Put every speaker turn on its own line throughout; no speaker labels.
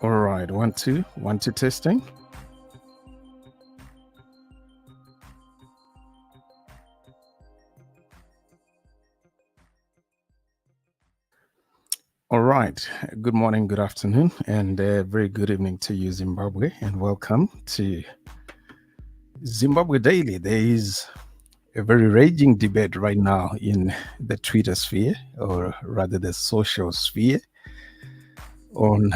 All right, 1 2 1 2 testing. All right, good morning, good afternoon, and very good evening to you, Zimbabwe, and welcome to Zimbabwe Daily. There is a very raging debate right now in the Twitter sphere, or rather the social sphere, on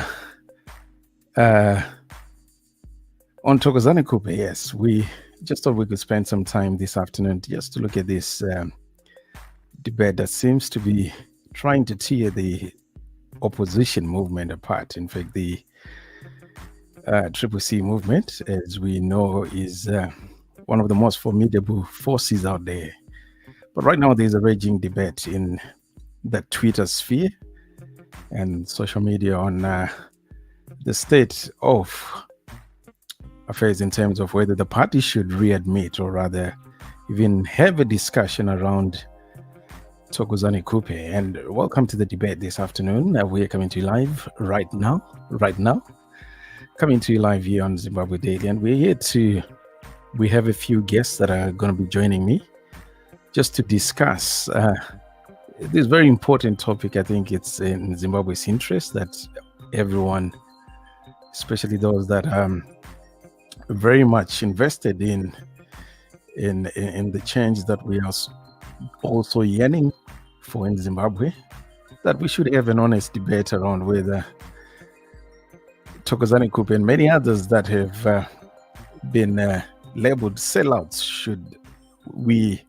uh, on Thokozani Khupe. Yes, we just thought we could spend some time this afternoon just to look at this debate that seems to be trying to tear the opposition movement apart. In fact, the CCC movement, as we know, is one of the most formidable forces out there. But right now, there's a raging debate in the Twitter sphere and social media on the state of affairs in terms of whether the party should readmit or rather even have a discussion around Thokozani Khupe. And welcome to the debate this afternoon. We're coming to you live right now, coming to you live here on Zimbabwe Daily. And we have a few guests that are going to be joining me just to discuss this very important topic. I think it's in Zimbabwe's interest that everyone, especially those that are very much invested in the change that we are also yearning for in Zimbabwe, that we should have an honest debate around whether Thokozani Khupe and many others that have been labeled sellouts, should we,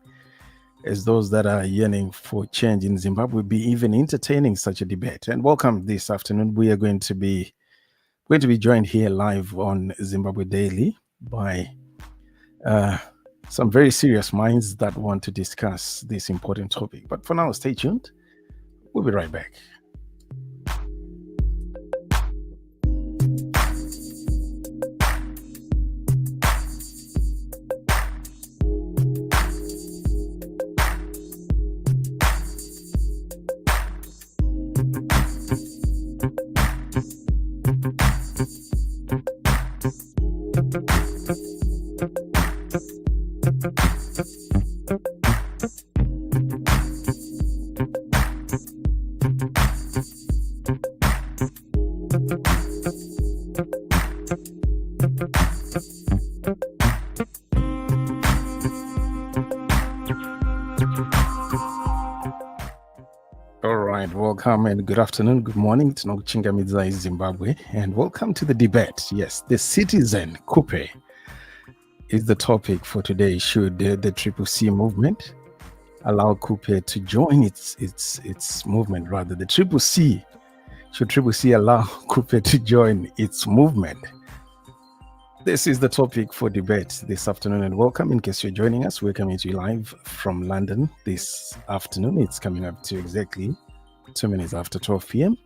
as those that are yearning for change in Zimbabwe, be even entertaining such a debate. And welcome this afternoon. We are going to be joined here live on Zimbabwe Daily by some very serious minds that want to discuss this important topic. But for now, stay tuned. We'll be right back. Welcome and good afternoon, good morning. Tinokuchingamidza is Zimbabwe, and welcome to the debate. Yes, the citizen Khupe is the topic for today. Should the CCC movement allow Khupe to join its movement? Rather, the CCC, should CCC allow Khupe to join its movement? This is the topic for debate this afternoon, and welcome. In case you're joining us, we're coming to you live from London this afternoon. It's coming up to exactly 2 minutes after 12 p.m.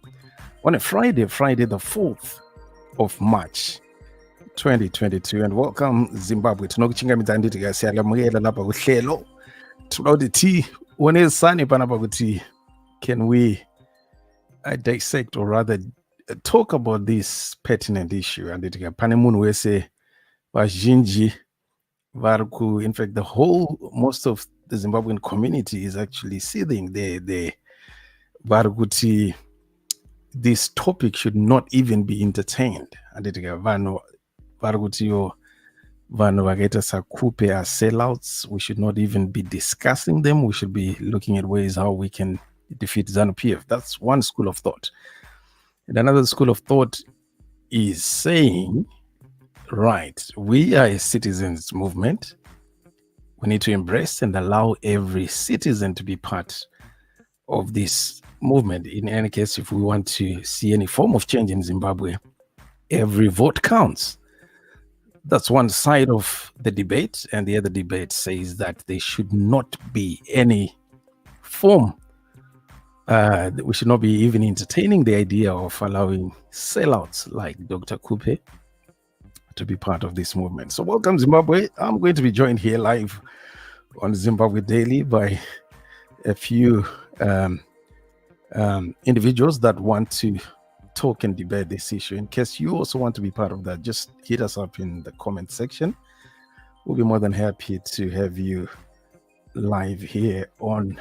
on a Friday the 4th of March 2022. And welcome Zimbabwe. Tinokuchingamidza nditi kasiyalamulela lapha kuhlelo. Tinoti onesani panapa kuti can we dissect or rather talk about this pertinent issue. And pane munhu wese vazhinji variku, in fact most of the Zimbabwean community is actually seething. Varikuti this topic should not even be entertained. Anditika vanhu varikutiwo vanhu vakaita saKhupe are sellouts. We should not even be discussing them. We should be looking at ways how we can defeat ZANU-PF. That's one school of thought. And another school of thought is saying, right, we are a citizens movement. We need to embrace and allow every citizen to be part of this movement. In any case, if we want to see any form of change in Zimbabwe, every vote counts. That's one side of the debate, and the other debate says that there should not be any form, we should not be even entertaining the idea of allowing sellouts like Dr. Khupe to be part of this movement. So welcome Zimbabwe. I'm going to be joined here live on Zimbabwe Daily by a few individuals that want to talk and debate this issue. In case you also want to be part of that, just hit us up in the comment section. We'll be more than happy to have you live here on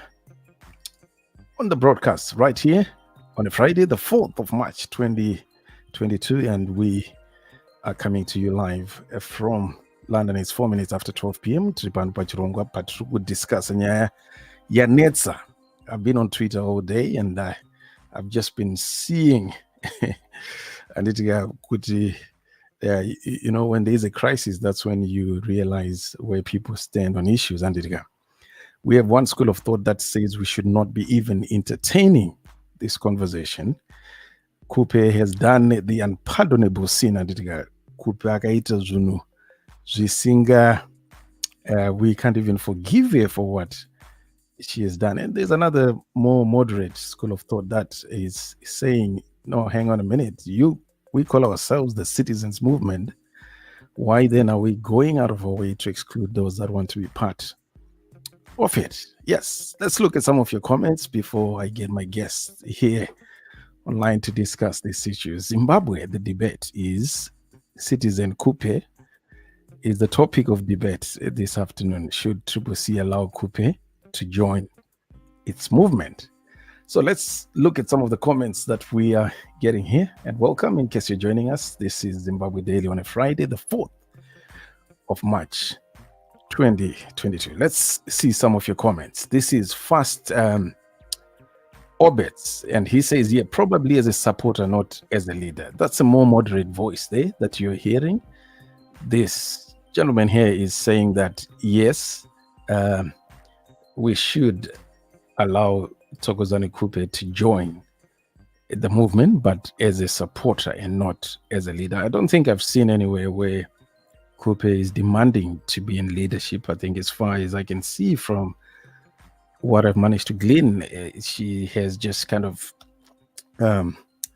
the broadcast right here on a Friday, the 4th of March 2022, and we are coming to you live from London is 4 minutes after 12 p.m. Tripanu Pachirongwa, but we could discuss Yanetsa. I've been on Twitter all day and I've just been seeing and when there's a crisis, that's when you realize where people stand on issues. And we have one school of thought that says we should not be even entertaining this conversation. Khupe has done the unpardonable sin. And Khupe akaita zvinhu zvisinga, we can't even forgive her for what she has done. And there's another more moderate school of thought that is saying, no, hang on a minute, we call ourselves the citizens movement. Why then are we going out of our way to exclude those that want to be part of it? Yes, let's look at some of your comments before I get my guests here online to discuss this issue. Zimbabwe, the debate is Citizen Khupe is the topic of debate this afternoon. Should CCC allow Khupe to join its movement? So let's look at some of the comments that we are getting here. And welcome, in case you're joining us. This is Zimbabwe Daily on a Friday, the 4th of March, 2022. Let's see some of your comments. This is Fast Orbits, and he says, yeah, probably as a supporter, not as a leader. That's a more moderate voice there that you're hearing. This gentleman here is saying that, yes, we should allow Thokozani Khupe to join the movement, but as a supporter and not as a leader. I don't think I've seen anywhere where Khupe is demanding to be in leadership. I think as far as I can see from what I've managed to glean, she has just kind of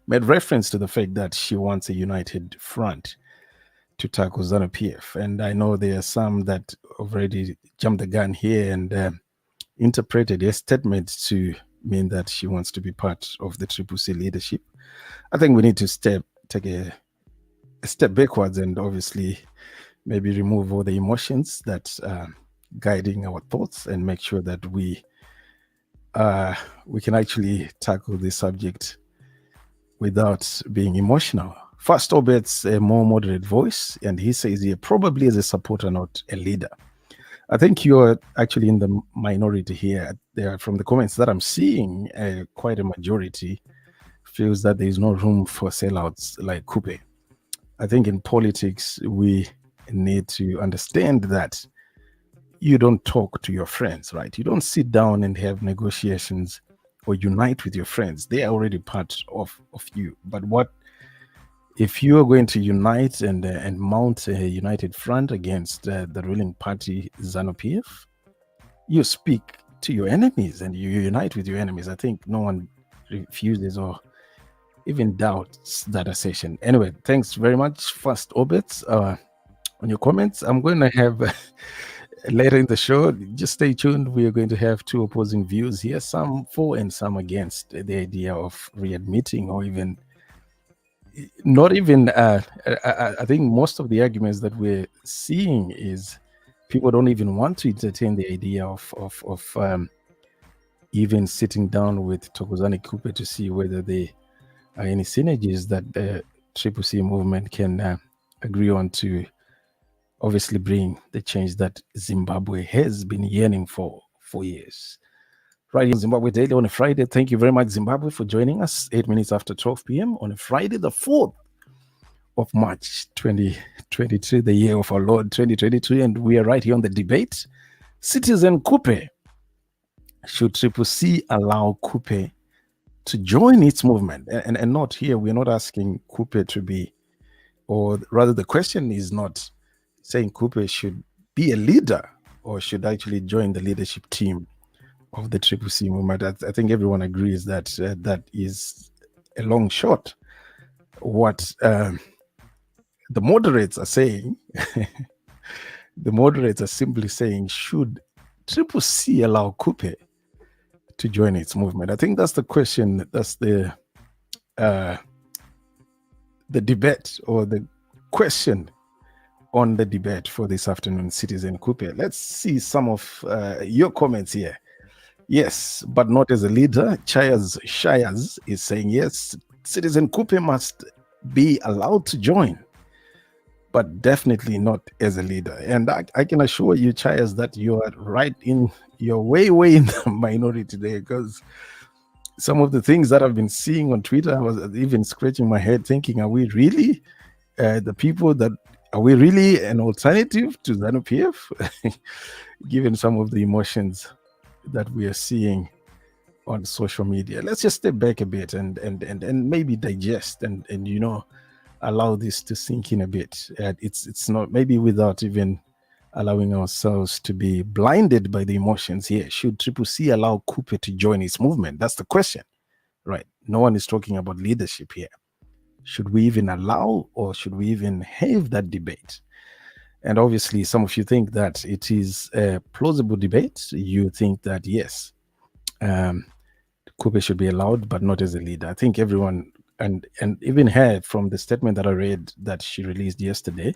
made reference to the fact that she wants a united front to tackle ZANU-PF. And I know there are some that already jumped the gun here and interpreted a statement to mean that she wants to be part of the CCC leadership. I think we need to take a step backwards and obviously maybe remove all the emotions that are guiding our thoughts and make sure that we can actually tackle this subject without being emotional. First Orbit's a more moderate voice, and he says he probably is a supporter, not a leader. I think you're actually in the minority here. From the comments that I'm seeing, quite a majority feels that there is no room for sellouts like Khupe. I think in politics, we need to understand that you don't talk to your friends, right? You don't sit down and have negotiations or unite with your friends. They are already part of you. But what if you are going to unite and mount a united front against the ruling party ZANU-PF? You speak to your enemies and you unite with your enemies. I think no one refuses or even doubts that assertion. Anyway, thanks very much, First Orbits, on your comments. I'm going to have later in the show, just stay tuned. We are going to have two opposing views here, some for and some against the idea of readmitting or even not even. I think most of the arguments that we're seeing is people don't even want to entertain the idea of even sitting down with Thokozani Khupe to see whether there are any synergies that the CCC movement can agree on to obviously bring the change that Zimbabwe has been yearning for years. Right here, Zimbabwe Daily on a Friday. Thank you very much, Zimbabwe, for joining us 8 minutes after 12 p.m. on a Friday, the 4th of March, 2022, the year of our Lord, 2022. And we are right here on the debate. Citizen Khupe. Should CCC allow Khupe to join its movement? And not here, we're not asking Khupe to be, or rather the question is not saying Khupe should be a leader or should actually join the leadership team of the CCC movement. I think everyone agrees that that is a long shot. What the moderates are saying, the moderates are simply saying, should CCC allow Khupe to join its movement? I think that's the question. That's the debate or the question on the debate for this afternoon, Citizen Khupe. Let's see some of your comments here. Yes, but not as a leader. Shires is saying, yes, Citizen Khupe must be allowed to join, but definitely not as a leader. And I can assure you, Chayas, that you are right in, you're way in the minority there, because some of the things that I've been seeing on Twitter, I was even scratching my head thinking, are we really the people that, are we really an alternative to ZANU-PF? Given some of the emotions that we are seeing on social media. Let's just step back a bit and maybe digest and allow this to sink in a bit. It's not, maybe without even allowing ourselves to be blinded by the emotions here. Should CCC allow Khupe to join its movement? That's the question, right? No one is talking about leadership here. Should we even allow, or should we even have that debate? And obviously, some of you think that it is a plausible debate. You think that, yes, Khupe should be allowed, but not as a leader. I think everyone, and even her, from the statement that I read that she released yesterday,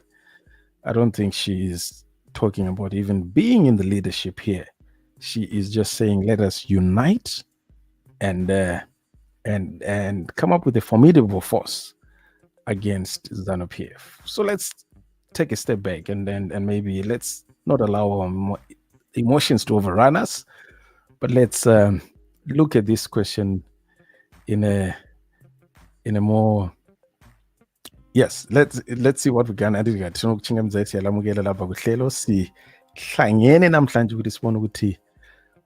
I don't think she's talking about even being in the leadership here. She is just saying, let us unite and come up with a formidable force against ZANU-PF. So let's take a step back and maybe let's not allow our emotions to overrun us, but let's look at this question in a more, yes, let's see what we can add. Tinokuchinga mzaisi yalamukela lapha kuhlelo sihlangene namhlanje ukuthi sibone ukuthi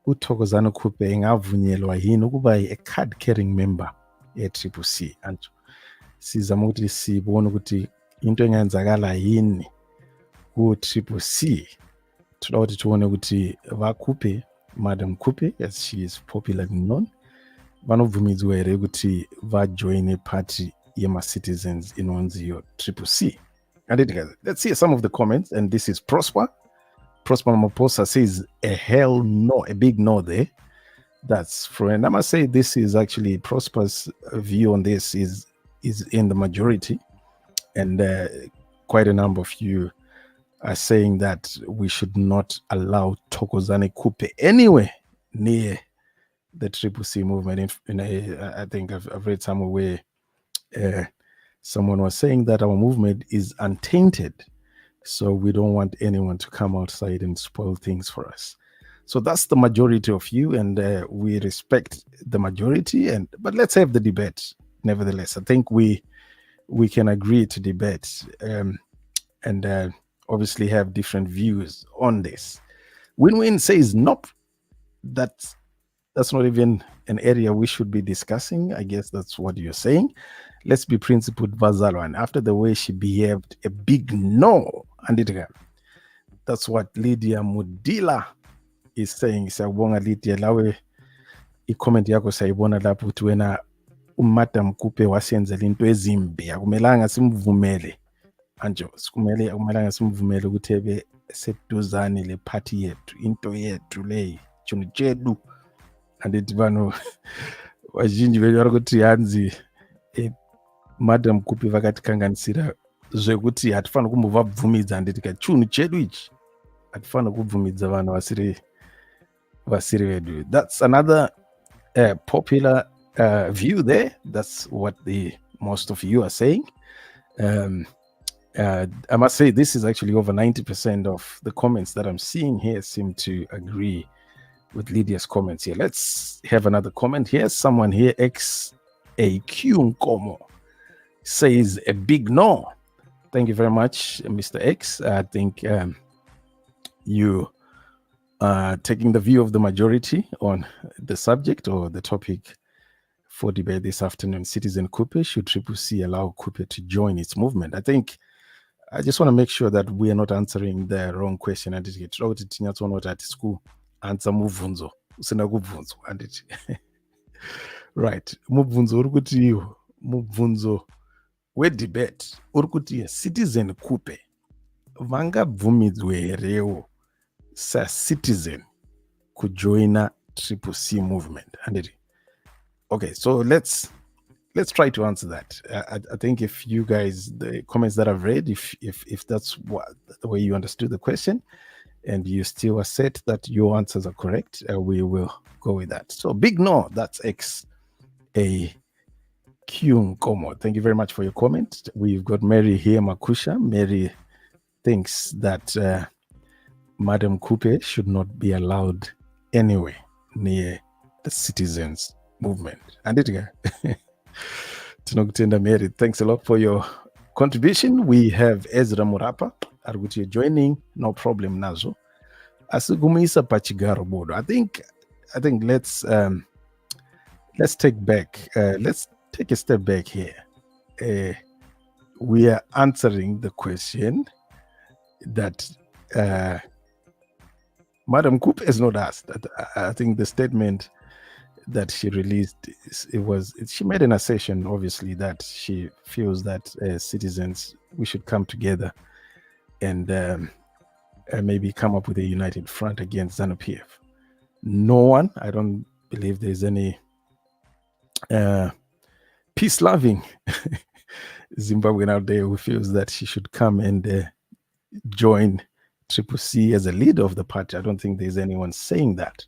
uThokozani Khupe engavunyelwa yini ukuba a-card carrying member ye-CCC. Anjo sizama ukuthi sibone ukuthi into engenzakala yini ku-CCC. Thola ukuthi tubone ukuthi vaKhupe, Madam Khupe, as she is popularly known, vanovumidzwa here kuti vajoin party yema-citizens inonziyo CCC. And let's see some of the comments, and this is Prosper Maposa says a hell no, a big no there. That's friend. I must say this is actually Prosper's view on this is in the majority, and quite a number of you are saying that we should not allow Thokozani Khupe anywhere near the CCC movement. I think I've read somewhere where someone was saying that our movement is untainted, so we don't want anyone to come outside and spoil things for us. So that's the majority of you, and we respect the majority. But let's have the debate. Nevertheless, I think we can agree to debate and obviously have different views on this. Win-Win says nope. That's not even an area we should be discussing. I guess that's what you're saying. Let's be principled, Vazalo. And after the way she behaved, a big no. And that's what Lydia Mudila is saying. Sawubonga Lydia, lawe i-comment yakho sayibona lapho uthi wena uMadam Khupe wasenzela into ezimbi, akumelanga simvumele. Anjo, akumelanga simvumele ukuthi ebe seduzane le party yethu, into yethu le chunu. And it vano vazhinji vedu vari kuti hanzi Madam Khupe vakatikanganisira zvekuti hatifani kumbovabvumidza. Handiti ka chunu chedu ichi hatifani kubvumidza vanhu vasiri vedu. That's another popular view there. That's what most of you are saying. I must say this is actually over 90% of the comments that I'm seeing here seem to agree with Lydia's comments here. Let's have another comment here. Someone here, XAQ Nkomo, says a big no. Thank you very much, Mr. X. I think you are taking the view of the majority on the subject or the topic for debate this afternoon. Citizen Khupe, should CCC allow Khupe to join its movement? I just want to make sure that we are not answering the wrong question. And get at school answer mubvunzo usina kubvunzwa anditi. Right, mubvunzo wedebate uri kuti Citizen Khupe vangabvumidzwe herewo sa-citizen kujoina CCC movement anditi. Okay, so let's try to answer that. I think if you guys, the comments that I've read, if that's the way you understood the question, and you still assert that your answers are correct, we will go with that. So big no, that's XAQ Nkomo. Thank you very much for your comment. We've got Mary here, Makusha. Mary thinks that Madam Khupe should not be allowed anywhere near the citizens movement. Anditika, tinokutenda Mary. Thanks a lot for your contribution. We have Ezra Murapa Arguti joining. No problem nazo. Asugumisa pachigaro bodo. I think let's take back. Let's take a step back here. We are answering the question that Madam Khupe has not asked. I think the statement that she released, she made an assertion, obviously, that she feels that citizens, we should come together and maybe come up with a united front against ZANU-PF. No one, I don't believe there's any peace-loving Zimbabwean out there who feels that she should come and join CCC as a leader of the party. I don't think there's anyone saying that.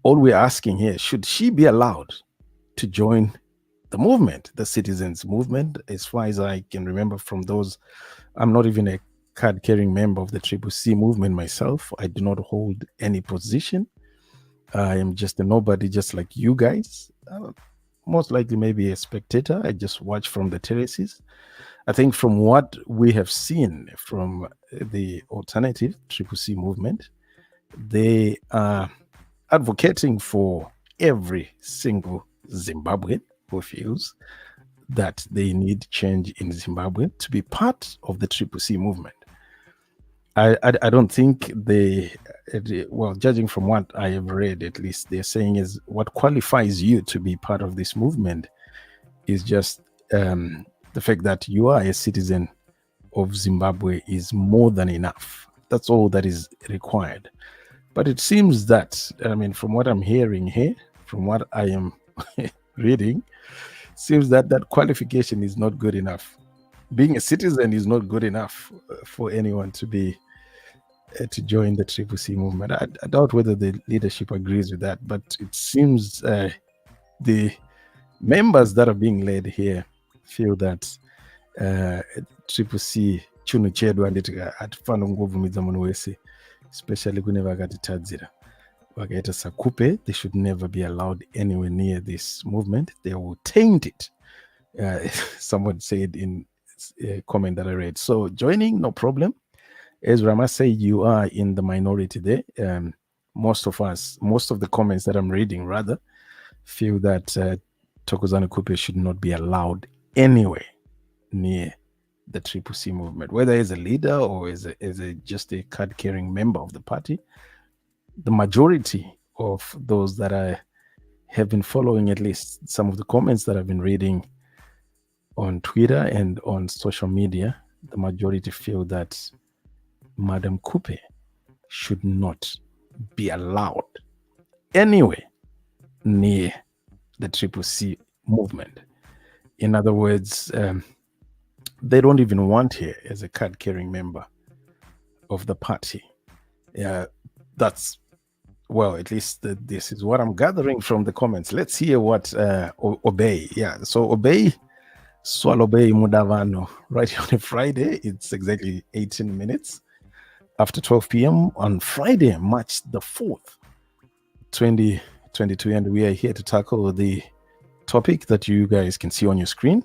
All we're asking here, should she be allowed to join the movement, the citizens movement? As far as I can remember from those, I'm not even a card-carrying member of the CCC movement myself. I do not hold any position. I am just a nobody, just like you guys. Most likely maybe a spectator. I just watch from the terraces. I think from what we have seen from the alternative CCC movement, they are advocating for every single Zimbabwean who feels that they need change in Zimbabwe to be part of the CCC movement. I don't think well, judging from what I have read, at least, they're saying is what qualifies you to be part of this movement is just the fact that you are a citizen of Zimbabwe is more than enough. That's all that is required. But it seems that, I mean, from what I'm hearing here, from what I am reading, seems that that qualification is not good enough. Being a citizen is not good enough for anyone to be to join the CCC movement. I doubt whether the leadership agrees with that, but it seems the members that are being led here feel that CCC chunu chedu anditi atifana kungobvumidza munhu wese, especially kune vakatitadzira vakaita saKhupe. They should never be allowed anywhere near this movement. They will taint it. Someone said in a comment that I read. So joining, no problem. Ezra, I must say you are in the minority there. Most of the comments that I'm reading rather feel that Thokozani Khupe should not be allowed anywhere near the CCC movement, whether as a leader or as just a card-carrying member of the party. The majority of those that I have been following, at least some of the comments that I've been reading on Twitter and on social media, the majority feel that Madam Khupe should not be allowed anywhere near the CCC movement. In other words, they don't even want her as a card-carrying member of the party. That's, well, at least this is what I'm gathering from the comments. Let's hear what Obey. Yeah, so Obey, Swalobey Mudavano, right here on a Friday. It's exactly 18 minutes after 12 p.m. on Friday, March the 4th, 2022. And we are here to tackle the topic that you guys can see on your screen.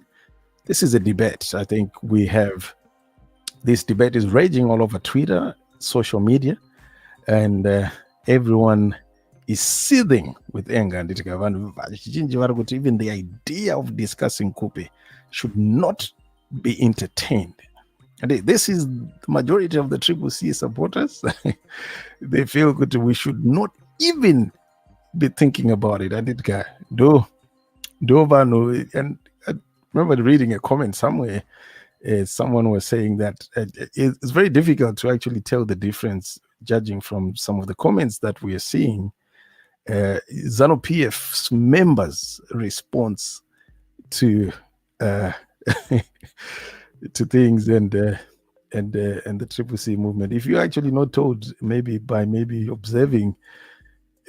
This is a debate. I think we have, this debate is raging all over Twitter, social media, and everyone is seething with anger. And even the idea of discussing Khupe should not be entertained. And this is the majority of the CCC supporters. They feel that we should not even be thinking about it. And and I remember reading a comment somewhere. Someone was saying that it's very difficult to actually tell the difference, judging from some of the comments that we are seeing. ZANU-PF's members' response to to things and the CCC movement. If you're actually not told, maybe observing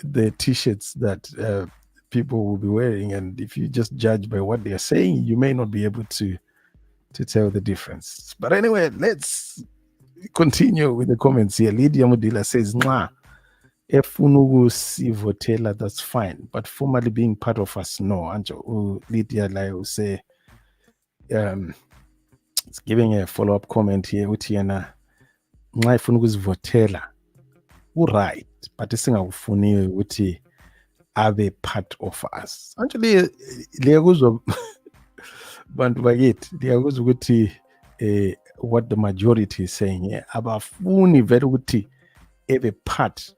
the T-shirts that people will be wearing, and if you just judge by what they are saying, you may not be able to tell the difference. But anyway, let's continue with the comments here. Lydia Mudila says, Nxa, efuna ukusivotela, that's fine. But formally being part of us, no. Anjo, Lydia like say, it's giving a follow-up comment here. Utiana, nxa efuna ukusivotela, right, but isingakufuniwe ukuthi abe part of us. Actually, liyakuzwa bantu bakithi, liyakuzwa ukuthi what the majority is saying here, abafuni vele ukuthi ebe part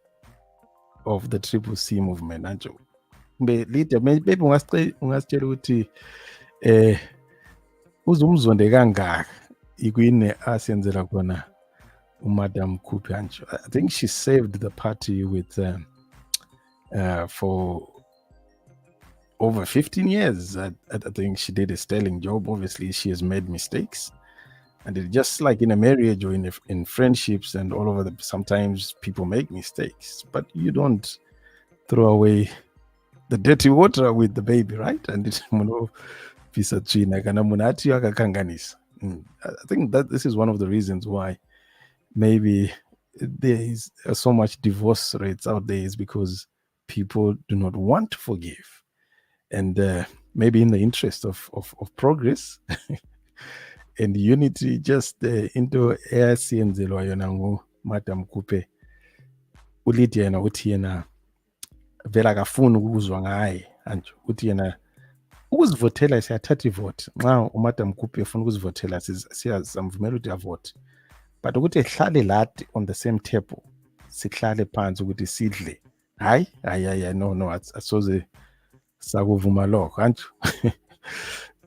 of the CCC movement. Anjo, leader, maybe ungasitshela ukuthi uzumzonde kangaka ikwini asenzela khona uMadam Khupe. I think she saved the party with for over 15 years. I think she did a sterling job. Obviously, she has made mistakes. And it's just like in a marriage or in friendships and all over, sometimes people make mistakes. But you don't throw away the dirty water with the baby, right? And it's I think that this is one of the reasons why maybe there is so much divorce rates out there, is because people do not want to forgive. And maybe in the interest of progress and unity, just into eyayenzelwa yona nguMadam Khupe, uLydia yena uthi yena vele akafuni ukuzwa ngaye anjo, uthi yena ukuzivotela siyathatha ivote. Nxa uMadam Khupe efuna ukuzivotela siyazamvumela ukuthi avote, but ukuthi ehlale lathi on the same table, sihlale phansi ukuthi sidle, hayi no asoze sakuvuma lokho anjo.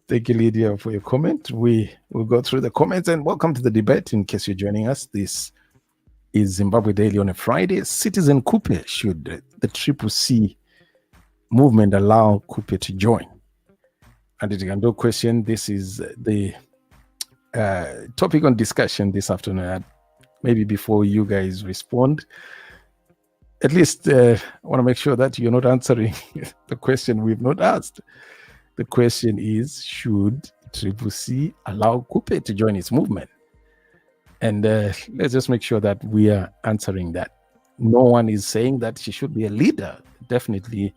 Thank you, Lydia, for your comment. We will go through the comments, and welcome to the debate. In case you're joining us, this is Zimbabwe Daily on a Friday. Citizen Khupe, should the CCC movement allow Khupe to join? And it can do question. This is the topic on discussion this afternoon. Maybe before you guys respond, at least I want to make sure that you're not answering the question we've not asked. The question is, should CCC allow Khupe to join its movement? And let's just make sure that we are answering that. No one is saying that she should be a leader. Definitely,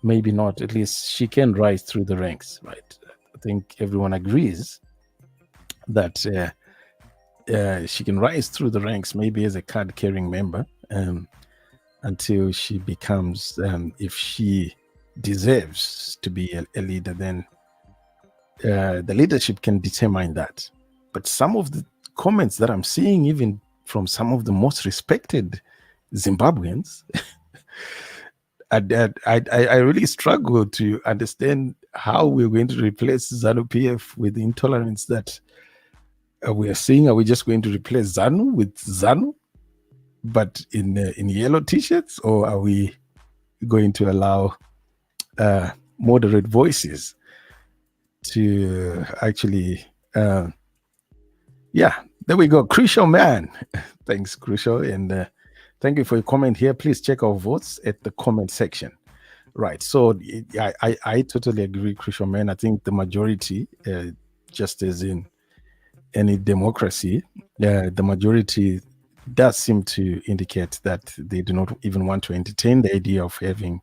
maybe not. At least she can rise through the ranks, right? I think everyone agrees that she can rise through the ranks, maybe as a card-carrying member, until she becomes, if she deserves to be a leader, then the leadership can determine that. But some of the comments that I'm seeing, even from some of the most respected Zimbabweans, I really struggle to understand how we're going to replace ZANU-PF with the intolerance that we are seeing. Are we just going to replace ZANU with ZANU, but in yellow t-shirts, or are we going to allow moderate voices to actually there we go. Crucial man. Thanks, Crucial, and thank you for your comment here. Please check our votes at the comment section. Right, so I totally agree, Crucial man. I think the majority, just as in any democracy, the majority does seem to indicate that they do not even want to entertain the idea of having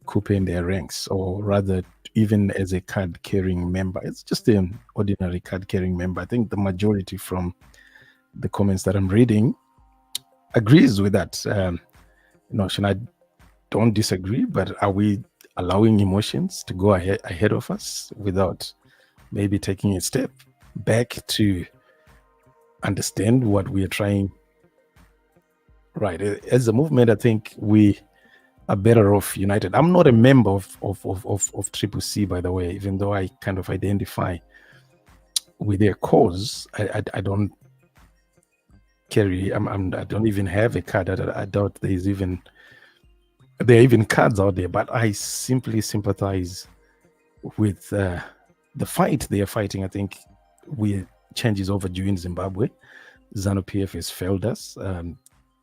Khupe in their ranks, or rather even as a card-carrying member. It's just an ordinary card-carrying member. I think the majority from the comments that I'm reading agrees with that notion. I don't disagree, but are we allowing emotions to go ahead of us without maybe taking a step back to understand what we are trying? Right, as a movement, I think we are better off united. I'm not a member of CCC, by the way, even though I kind of identify with their cause. I don't carry, I don't even have a card. I doubt there are even cards out there, but I simply sympathize with the fight they are fighting. I think change is overdue in Zimbabwe. ZANU-PF has failed us.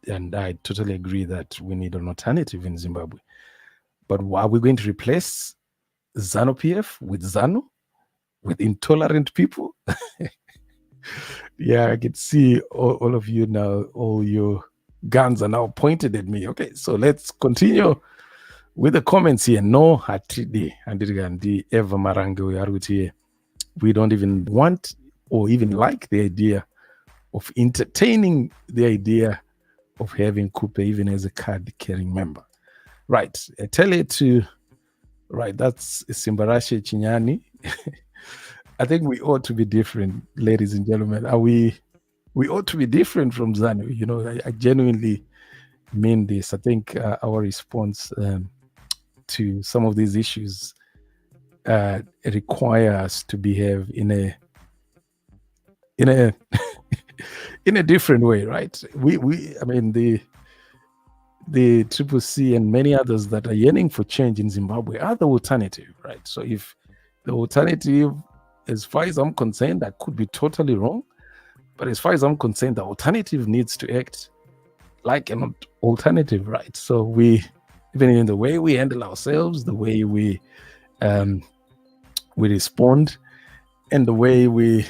And I totally agree that we need an alternative in Zimbabwe. But are we going to replace ZANU-PF with ZANU, with intolerant people? Yeah, I can see all of you now. All your guns are now pointed at me. Okay, so let's continue with the comments here. No hatidi andirigandi Eva Marango Yaruti. We don't even want or even like the idea of entertaining the idea of having Khupe even as a card carrying member. Right. I tell it to right, that's Simbarashe Chinyani. I think we ought to be different, ladies and gentlemen. Are we ought to be different from ZANU. You know, I genuinely mean this. I think our response to some of these issues require us to behave in a in a different way, right? I mean the Triple C and many others that are yearning for change in Zimbabwe are the alternative, right? So if the alternative, as far as I'm concerned, I could be totally wrong, but as far as I'm concerned, the alternative needs to act like an alternative, right? So we, even in the way we handle ourselves, the way we respond, and the way we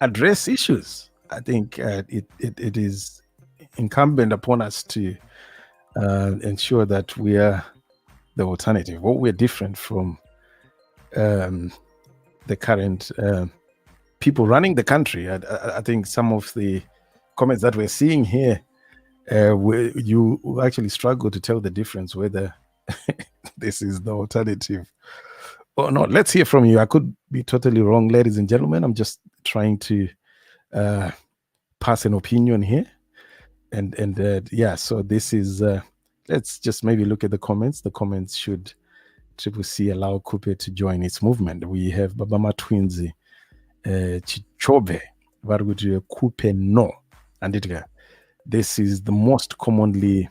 address issues, I think it is incumbent upon us to ensure that we are the alternative, or we're different from the current people running the country. I think some of the comments that we're seeing here, where you actually struggle to tell the difference whether this is the alternative or not. Let's hear from you. I could be totally wrong, ladies and gentlemen. I'm just trying to pass an opinion here. And yeah, so this is, let's just maybe look at the comments. The comments should Triple C allow Khupe to join its movement. We have Babama Twinzi, Chichobe, Varguti Khupe no. And this is the most commonly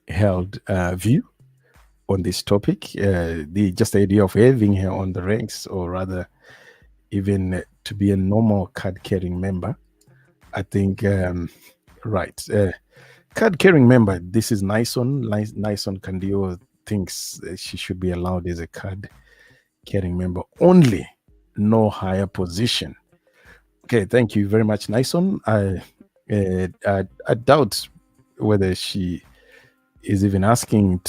held view on this topic. Just the idea of having her on the ranks, or rather even to be a normal card-carrying member. I think, right. Card-carrying member, this is Nison. Nison Kandio thinks she should be allowed as a card-carrying member only, no higher position. Okay, thank you very much, Nison. I doubt whether she is even asking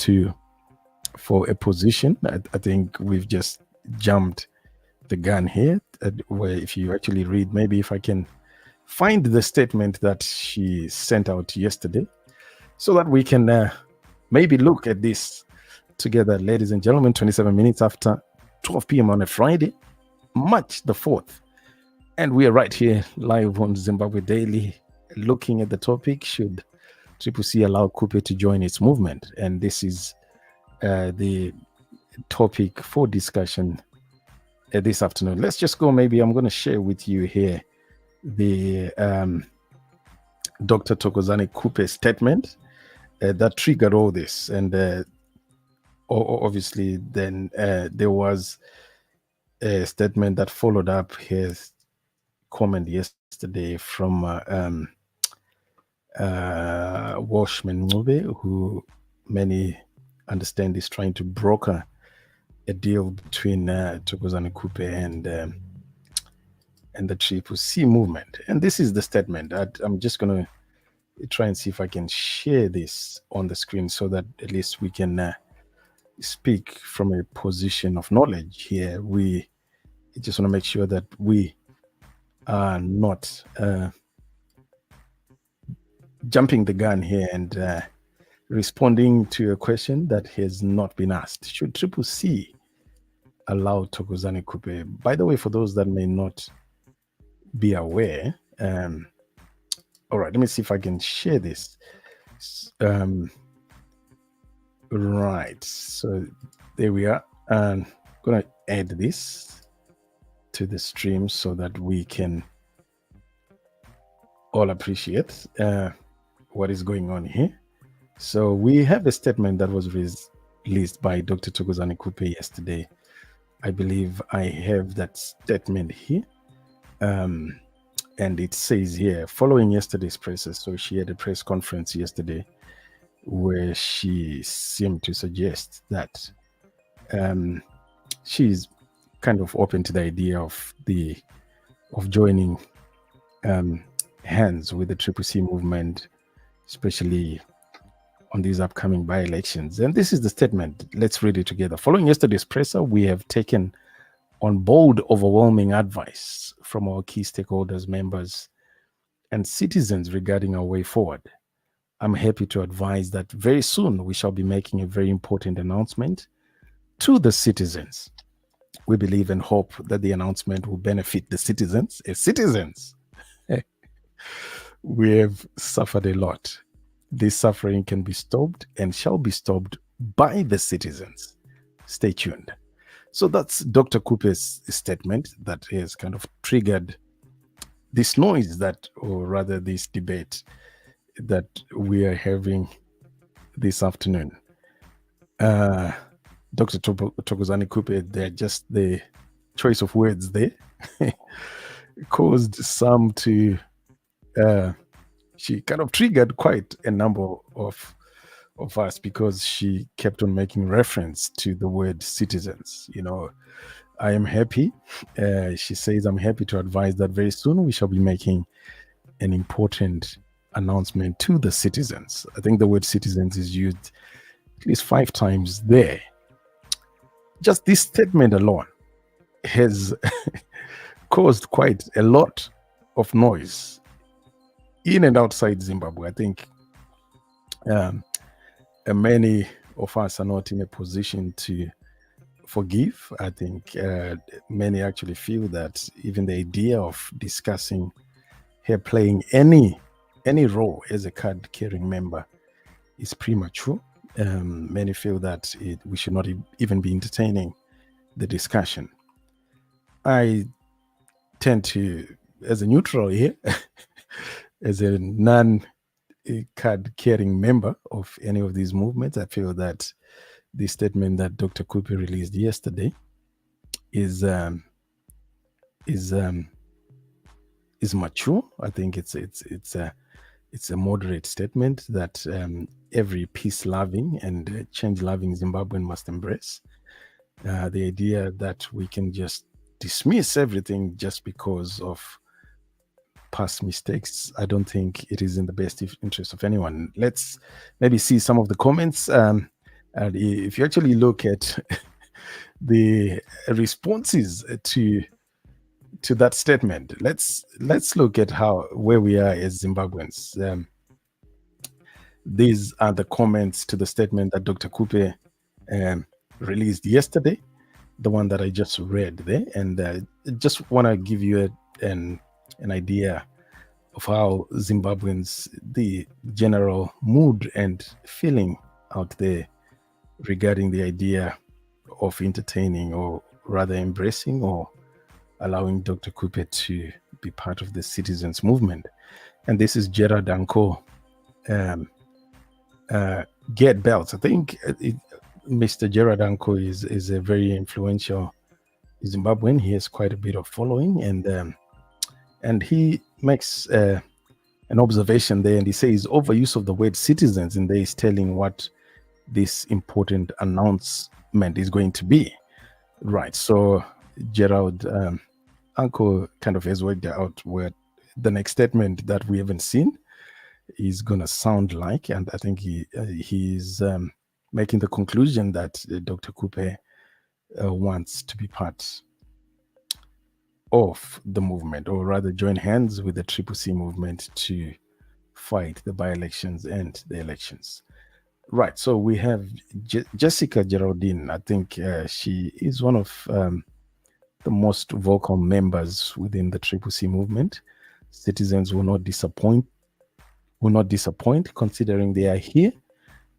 for a position. I think we've just jumped the gun here. Where if you actually read, maybe if I can find the statement that she sent out yesterday, so that we can maybe look at this together, ladies and gentlemen. 27 minutes after 12 p.m. on a Friday, March the 4th. And we are right here live on Zimbabwe Daily, looking at the topic, should Triple C allow Khupe to join its movement? And this is the topic for discussion this afternoon. Let's just go, maybe I'm going to share with you here the Dr. Thokozani Khupe statement that triggered all this. And obviously then there was a statement that followed up his comment yesterday from Washman Khupe, who many understand is trying to broker a deal between Thokozani Khupe and the Triple C movement. And this is the statement. I'm just going to try and see if I can share this on the screen, so that at least we can speak from a position of knowledge here. We just want to make sure that we are not jumping the gun here and responding to a question that has not been asked. Should Triple C allow Thokozani Khupe? By the way, for those that may not be aware, all right, let me see if I can share this. Right, so there we are. I'm gonna add this to the stream so that we can all appreciate what is going on here. So we have a statement that was released by Dr. Thokozani Khupe yesterday. I believe I have that statement here. And it says here, following yesterday's presses, so she had a press conference yesterday where she seemed to suggest that she's kind of open to the idea of joining hands with the Triple C movement, especially on these upcoming by-elections. And this is the statement. Let's read it together. Following yesterday's presser, we have taken on board overwhelming advice from our key stakeholders, members, and citizens regarding our way forward. I'm happy to advise that very soon we shall be making a very important announcement to the citizens. We believe and hope that the announcement will benefit the citizens. As citizens, we have suffered a lot. This suffering can be stopped and shall be stopped by the citizens. Stay tuned. So that's Dr. Khupe's statement that has kind of triggered this noise that, or rather this debate that we are having this afternoon. Dr. Thokozani Khupe, they're just the choice of words there caused some to she kind of triggered quite a number of us because she kept on making reference to the word citizens. You know, I am happy. She says, I'm happy to advise that very soon we shall be making an important announcement to the citizens. I think the word citizens is used at least 5 times there. Just this statement alone has caused quite a lot of noise in and outside Zimbabwe. I think many of us are not in a position to forgive. I think many actually feel that even the idea of discussing her playing any role as a card-carrying member is premature. Many feel that we should not even be entertaining the discussion. I tend to, as a neutral here, as a non-card-carrying member of any of these movements, I feel that the statement that Dr. Khupe released yesterday is mature. I think it's a moderate statement that every peace-loving and change-loving Zimbabwean must embrace. The idea that we can just dismiss everything just because of past mistakes, I don't think it is in the best interest of anyone. Let's maybe see some of the comments. And if you actually look at the responses to that statement, let's look at where we are as Zimbabweans. These are the comments to the statement that Dr. Khupe released yesterday, the one that I just read there, and just want to give you an idea of how Zimbabweans, the general mood and feeling out there regarding the idea of entertaining, or rather embracing or allowing Dr. Khupe to be part of the citizens movement. And this is Gerard Anko, Get Belts. I think Mr. Gerard Anko is a very influential Zimbabwean. He has quite a bit of following, and he makes an observation there, and he says overuse of the word citizens in there is telling what this important announcement is going to be. Right. So Gerald Anko kind of has worked out where the next statement that we haven't seen is going to sound like, and I think he's making the conclusion that Dr. Khupe wants to be part of the movement, or rather join hands with the Triple C movement to fight the by-elections and the elections. Right. So we have Jessica Geraldine. I think she is one of the most vocal members within the Triple C movement. Citizens will not disappoint, considering they are here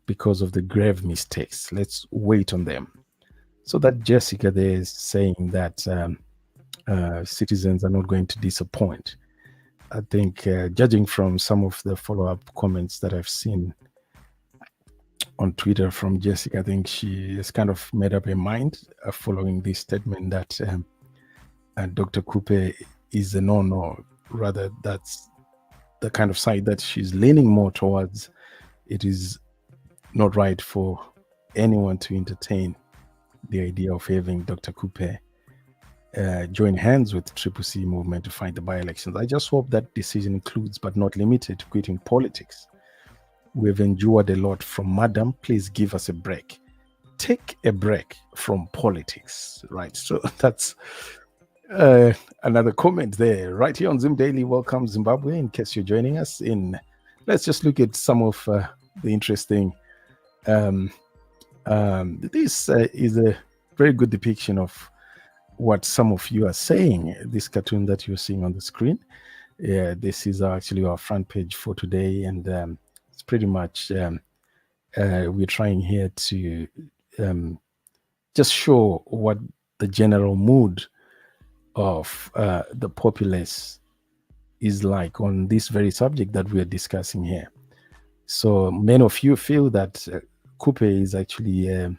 because of the grave mistakes. Let's wait on them. So that Jessica there is saying that citizens are not going to disappoint. I think judging from some of the follow-up comments that I've seen on Twitter from Jessica, I think she has kind of made up her mind following this statement that Dr. Khupe is a no-no. Rather, that's the kind of side that she's leaning more towards. It is not right for anyone to entertain the idea of having Dr. Khupe join hands with Triple C movement to fight the by-elections. I just hope that decision includes, but not limited to, quitting politics. We've endured a lot from Madam. Please give us a break. Take a break from politics, right? So that's another comment there, right here on Zim Daily. Welcome, Zimbabwe. In case you're joining us, let's just look at some of the interesting. This is a very good depiction of what some of you are saying. This cartoon that you're seeing on the screen, this is actually our front page for today, and it's pretty much we're trying here to just show what the general mood of the populace is like on this very subject that we are discussing here. So many of you feel that Khupe is actually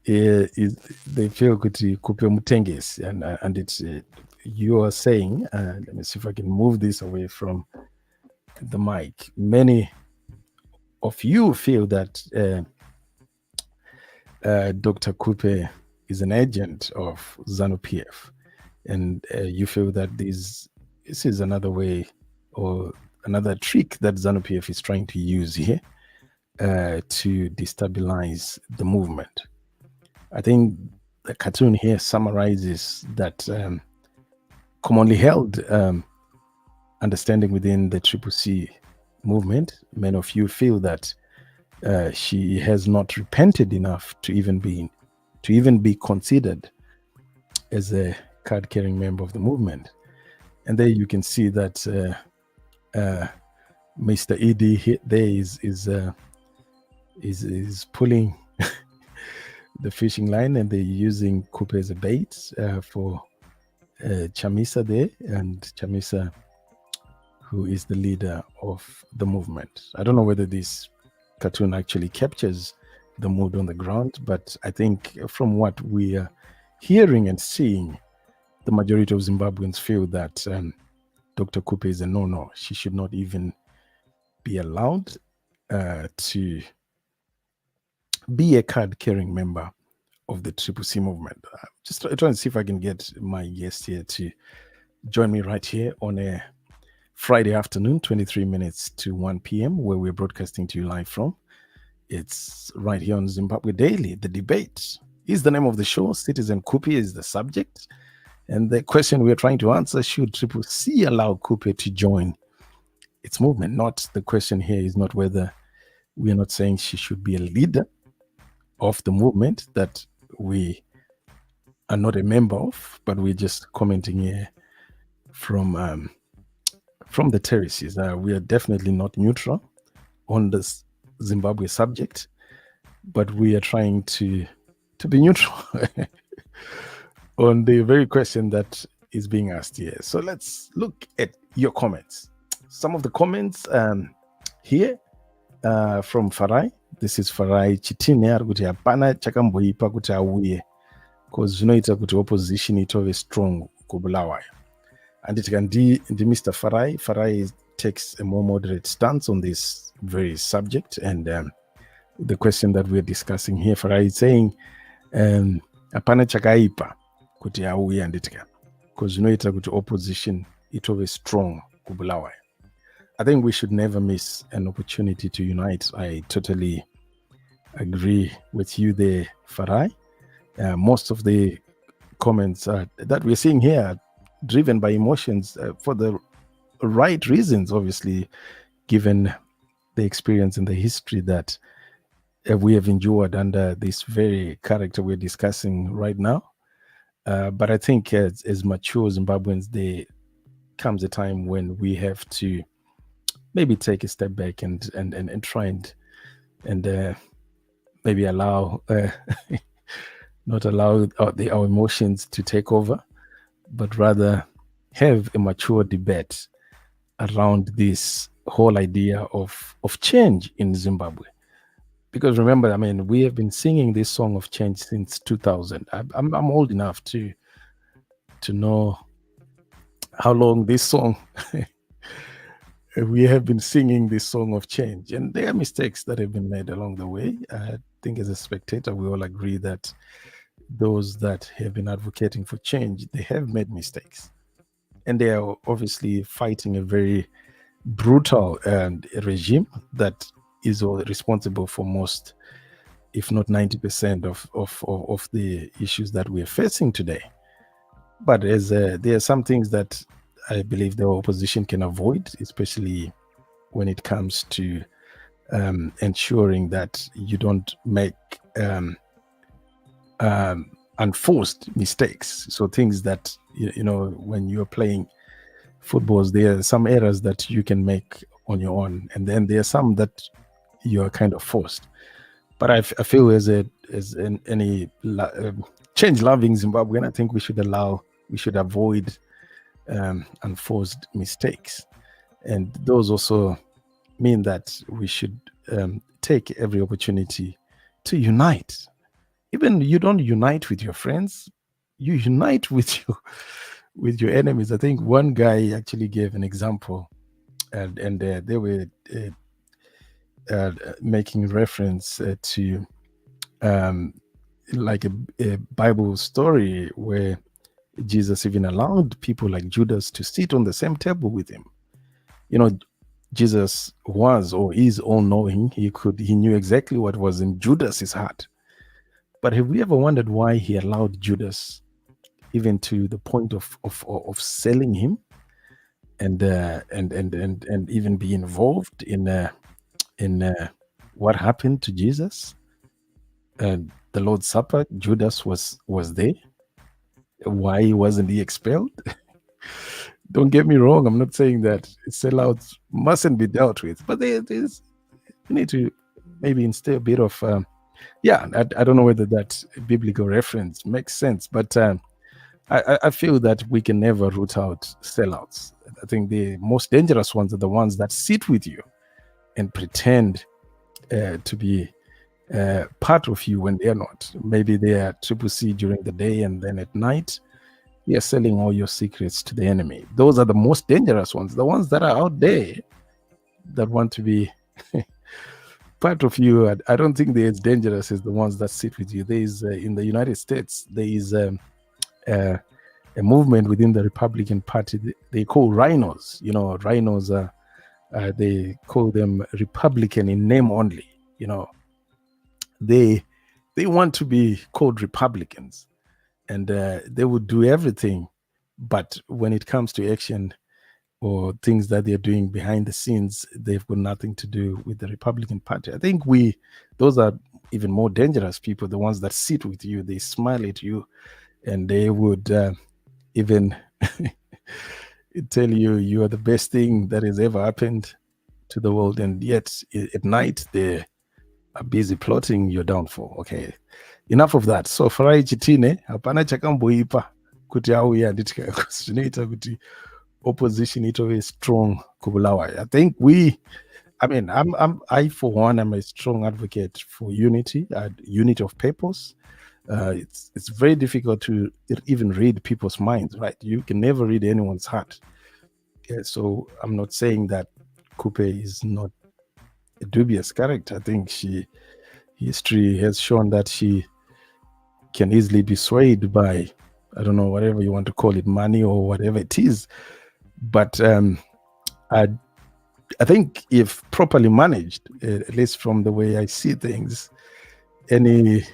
they feel kuti Khupe Mutenges, and it's you are saying. Let me see if I can move this away from the mic. Many of you feel that Dr. Khupe is an agent of ZANU-PF, and you feel that this is another way or another trick that ZANU-PF is trying to use here to destabilize the movement. I think the cartoon here summarizes that commonly held understanding within the Triple C movement. Many of you feel that she has not repented enough to even be considered as a card-carrying member of the movement. And there you can see that Mr. Edie there is pulling the fishing line, and they're using Khupe as a bait for Chamisa there, and Chamisa, who is the leader of the movement. I don't know whether this cartoon actually captures the mood on the ground, but I think from what we are hearing and seeing, the majority of Zimbabweans feel that Dr. Khupe is a no-no. She should not even be allowed to be a card-carrying member of the Triple C movement. Just trying to see if I can get my guest here to join me right here on a Friday afternoon, 23 minutes to 1 p.m., where we're broadcasting to you live from. It's right here on Zimbabwe Daily. The debate is the name of the show. Citizen Khupe is the subject. And the question we're trying to answer, should Triple C allow Khupe to join its movement? Not the question here is not whether we are not saying she should be a leader of the movement that we are not a member of, but we're just commenting here from the terraces. We are definitely not neutral on this Zimbabwe subject, but we are trying to be neutral on the very question that is being asked here. So let's look at your comments. Some of the comments here from Farai. This is Farai Chitine ari kuti hapana chakamboipa kuti auye because zvinoita kuti opposition itove strong kubulawayo. Anditika ndi Mr. Farai takes a more moderate stance on this very subject, and the question that we're discussing here, Farai is saying hapana chakaipa kuti auye anditika because zvinoita kuti opposition itove strong kubulawayo. I think we should never miss an opportunity to unite. I totally agree with you there, Farai. Most of the comments that we're seeing here are driven by emotions for the right reasons, obviously, given the experience and the history that we have endured under this very character we're discussing right now. But I think as mature Zimbabweans, there comes a time when we have to maybe take a step back and try and maybe allow not allow our emotions to take over, but rather have a mature debate around this whole idea of change in Zimbabwe. Because remember, I mean, we have been singing this song of change since 2000. I'm old enough to know how long this song we have been singing this song of change, and there are mistakes that have been made along the way. I think as a spectator, we all agree that those that have been advocating for change, they have made mistakes. And they are obviously fighting a very brutal regime that is responsible for most, if not 90% of the issues that we are facing today. But there are some things that I believe the opposition can avoid, especially when it comes to ensuring that you don't make unforced mistakes. So things that, when you're playing footballs, there are some errors that you can make on your own, and then there are some that you're kind of forced. But I feel as any change-loving Zimbabwean, I think we should avoid unforced mistakes, and those also mean that we should take every opportunity to unite. Even you don't unite with your friends, you unite with your enemies. I think one guy actually gave an example, and they were making reference to like a Bible story where Jesus even allowed people like Judas to sit on the same table with him. Jesus was or is all-knowing. He knew exactly what was in Judas's heart. But have we ever wondered why he allowed Judas even to the point of selling him and even be involved in what happened to Jesus? The Lord's Supper, Judas was there. Why wasn't he expelled? Don't get me wrong, I'm not saying that sellouts mustn't be dealt with, but we need to maybe instead a bit of I don't know whether that biblical reference makes sense, but I feel that we can never root out sellouts. I think the most dangerous ones are the ones that sit with you and pretend to be part of you when they're not. Maybe they are CCC during the day, and then at night they are selling all your secrets to the enemy. Those are the most dangerous ones, the ones that are out there that want to be part of you. I don't think they're as dangerous as the ones that sit with you. There is in the United States, there is a movement within the Republican Party they call rhinos. Rhinos are they call them Republican in name only. They want to be called Republicans, and they would do everything, but when it comes to action or things that they're doing behind the scenes, they've got nothing to do with the Republican Party. I think those are even more dangerous people, the ones that sit with you, they smile at you, and they would even tell you are the best thing that has ever happened to the world, and yet at night they are busy plotting your downfall. Okay, enough of that. So Farai Chitine hapana chakamboipa kuti auya anditi zvinoita kuti opposition itove strong kubulawa. I think I for one am a strong advocate for unity of purpose. It's very difficult to even read people's minds, right? You can never read anyone's heart. So I'm not saying that Khupe is not a dubious character. I think history has shown that she can easily be swayed by, I don't know, whatever you want to call it, money or whatever it is. But I think if properly managed, at least from the way I see things, any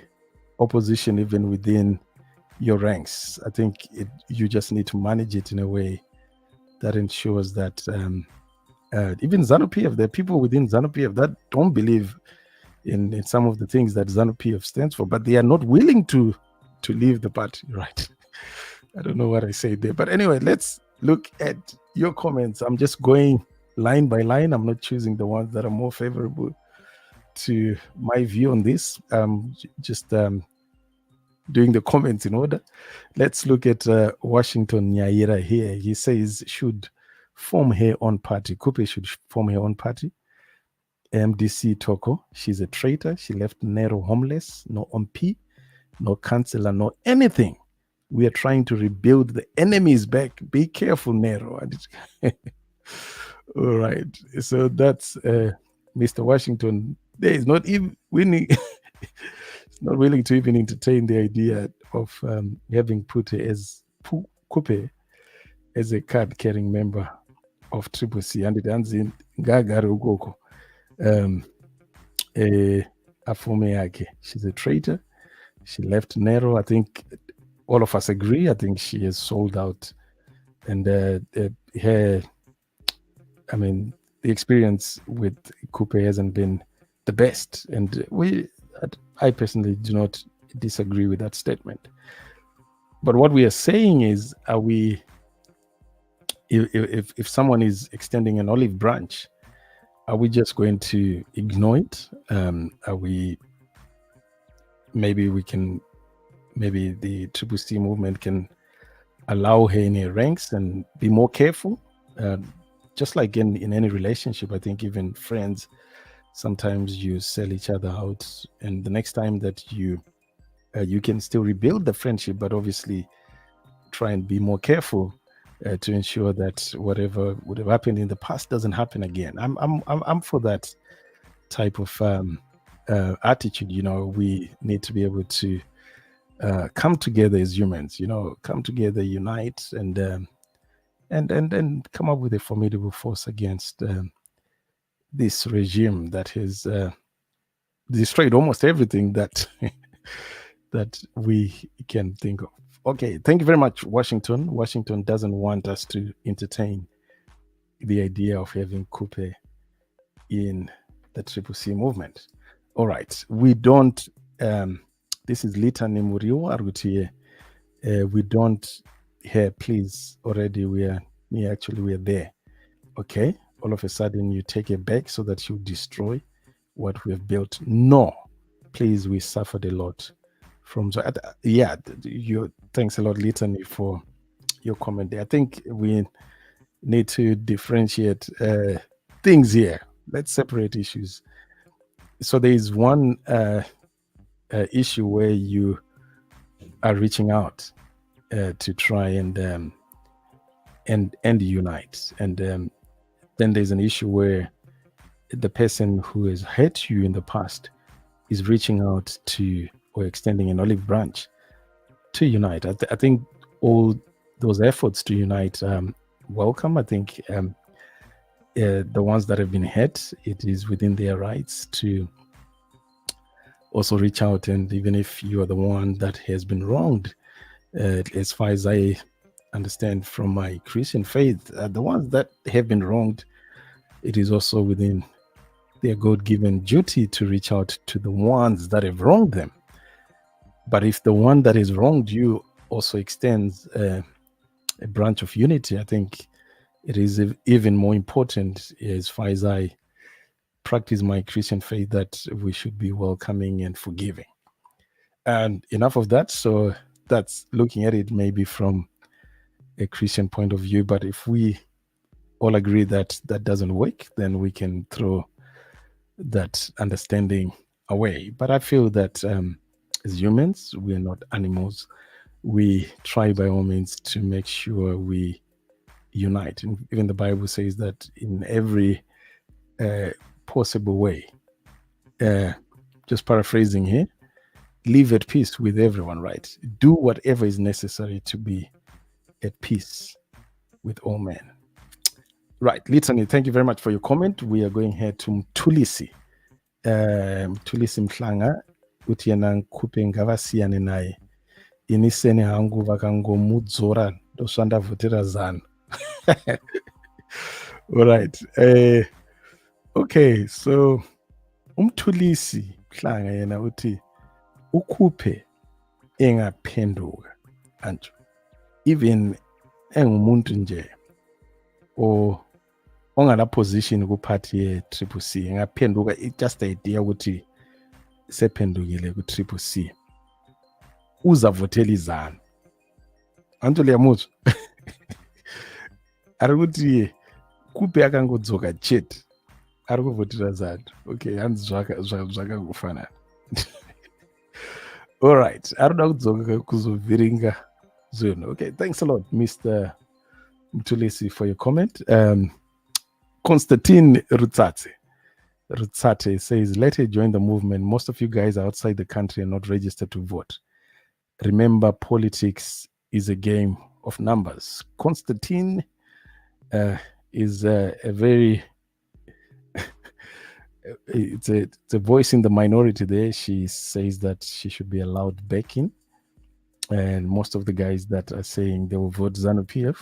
opposition, even within your ranks, I think you just need to manage it in a way that ensures that even ZANU-PF, there are people within ZANU-PF that don't believe in some of the things that ZANU-PF stands for, but they are not willing to leave the party, right? I don't know what I say there, but anyway, let's look at your comments. I'm just going line by line. I'm not choosing the ones that are more favorable to my view on this. Just doing the comments in order. Let's look at Washington Nyaira here. He says should form her own party. Khupe should form her own party. MDC Toko, she's a traitor. She left Nero homeless, no MP, no councillor, no anything. We are trying to rebuild the enemy's back. Be careful, Nero. All right. So that's Mr. Washington. There is not even winning. not willing to even entertain the idea of having Khupe as a card-carrying member of Triple C, and it ends in ngagare ukoko. Afume yake, she's a traitor. She left Nero. I think all of us agree. I think she has sold out, and her, I mean, the experience with Khupe hasn't been the best, and I personally do not disagree with that statement. But what we are saying is, are we, if someone is extending an olive branch, are we just going to ignore it? Are we, maybe the Triple C movement can allow her in her ranks and be more careful? Just like in any relationship, I think even friends, sometimes you sell each other out, and the next time that you can still rebuild the friendship, but obviously try and be more careful to ensure that whatever would have happened in the past doesn't happen again. I'm for that type of attitude. We need to be able to come together as humans. Come together, unite, and come up with a formidable force against this regime that has destroyed almost everything that that we can think of. Okay, thank you very much, Washington. Washington doesn't want us to entertain the idea of having Khupe in the Triple C movement. All right, we don't. This is Lita Nimuriwa Argutie. We don't hear, please. Already, we are there. Okay, all of a sudden you take it back so that you destroy what we have built. No, please, we suffered a lot from. Thanks a lot, Litany, for your comment there. I think we need to differentiate things here. Let's separate issues. So there is one issue where you are reaching out to try and unite, and then there's an issue where the person who has hurt you in the past is reaching out to, or extending an olive branch to unite. I think all those efforts to unite welcome. I think the ones that have been hurt, it is within their rights to also reach out, and even if you are the one that has been wronged, as far as I understand from my Christian faith, the ones that have been wronged, it is also within their God-given duty to reach out to the ones that have wronged them. But if the one that has wronged you also extends a branch of unity, I think it is even more important, as far as I practice my Christian faith, that we should be welcoming and forgiving. And enough of that. So that's looking at it maybe from a Christian point of view. But if we all agree that that doesn't work, then we can throw that understanding away. But I feel that as humans, we are not animals. We try by all means to make sure we unite. And even the Bible says that in every possible way, just paraphrasing here, live at peace with everyone, right? Do whatever is necessary to be at peace with all men. Right, Litany, thank you very much for your comment. We are going here to Mtulisi. Mtulisi Mhlanga, uthi yena Khupe ngavasiyane naye. Iniseni hangu vakangomudzora ndosvanda vhotera zana. All right. Okay, so Umtulisi Mhlanga yena uthi uKhupe engaphenduka anjo. Even engumuntu nje ongala position kuphathi ye Triple C engaphenduka, just the idea ukuthi sephendukile ku Triple C uzavotela izana anto liyamuzwa ari kuti Khupe akangodzoka chete ari kuvhotera zana. Okay, hanzi zvakangofana. All right, arikuda kudzoka kuzovhiringa zvinhu. Okay, thanks a lot, Mr. Mtulisi, for your comment. Konstantin Rutsatse, Rutsate says, let her join the movement. Most of you guys are outside the country and not registered to vote. Remember, politics is a game of numbers. Constantine is a very it's a voice in the minority there. She says that she should be allowed back in, and most of the guys that are saying they will vote ZANU-PF,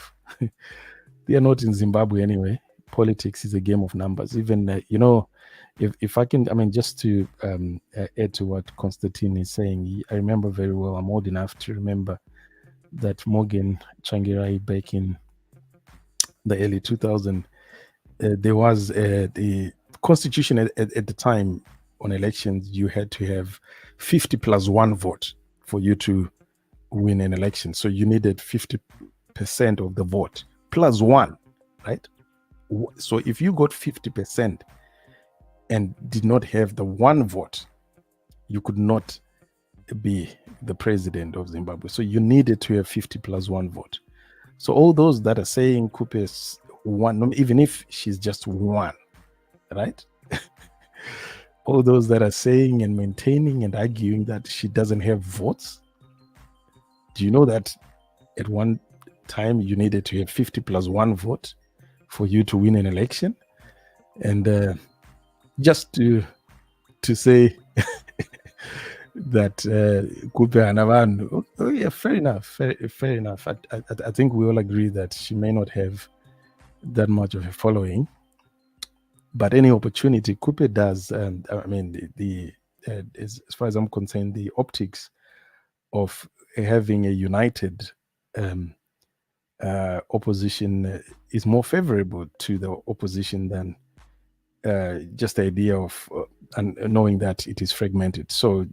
they are not in Zimbabwe anyway. Politics is a game of numbers. Even if I can, I mean, just to add to what Constantine is saying, I remember very well. I'm old enough to remember that Morgan Changirai back in the early 2000s, there was the constitution at the time on elections. You had to have 50 plus 1 vote for you to win an election. So you needed 50% of the vote plus 1, right? So if you got 50% and did not have the 1 vote, you could not be the president of Zimbabwe. So you needed to have 50 plus 1 vote. So all those that are saying Khupe is 1, even if she's just 1, right? All those that are saying and maintaining and arguing that she doesn't have votes, do you know that at one time you needed to have 50 plus 1 vote for you to win an election? And just to say that Khupe Anavan, oh yeah, fair enough, fair enough. I think we all agree that she may not have that much of a following, but any opportunity Khupe does, and I mean, as far as I'm concerned, the optics of having a united opposition is more favorable to the opposition than just the idea of and knowing that it is fragmented. So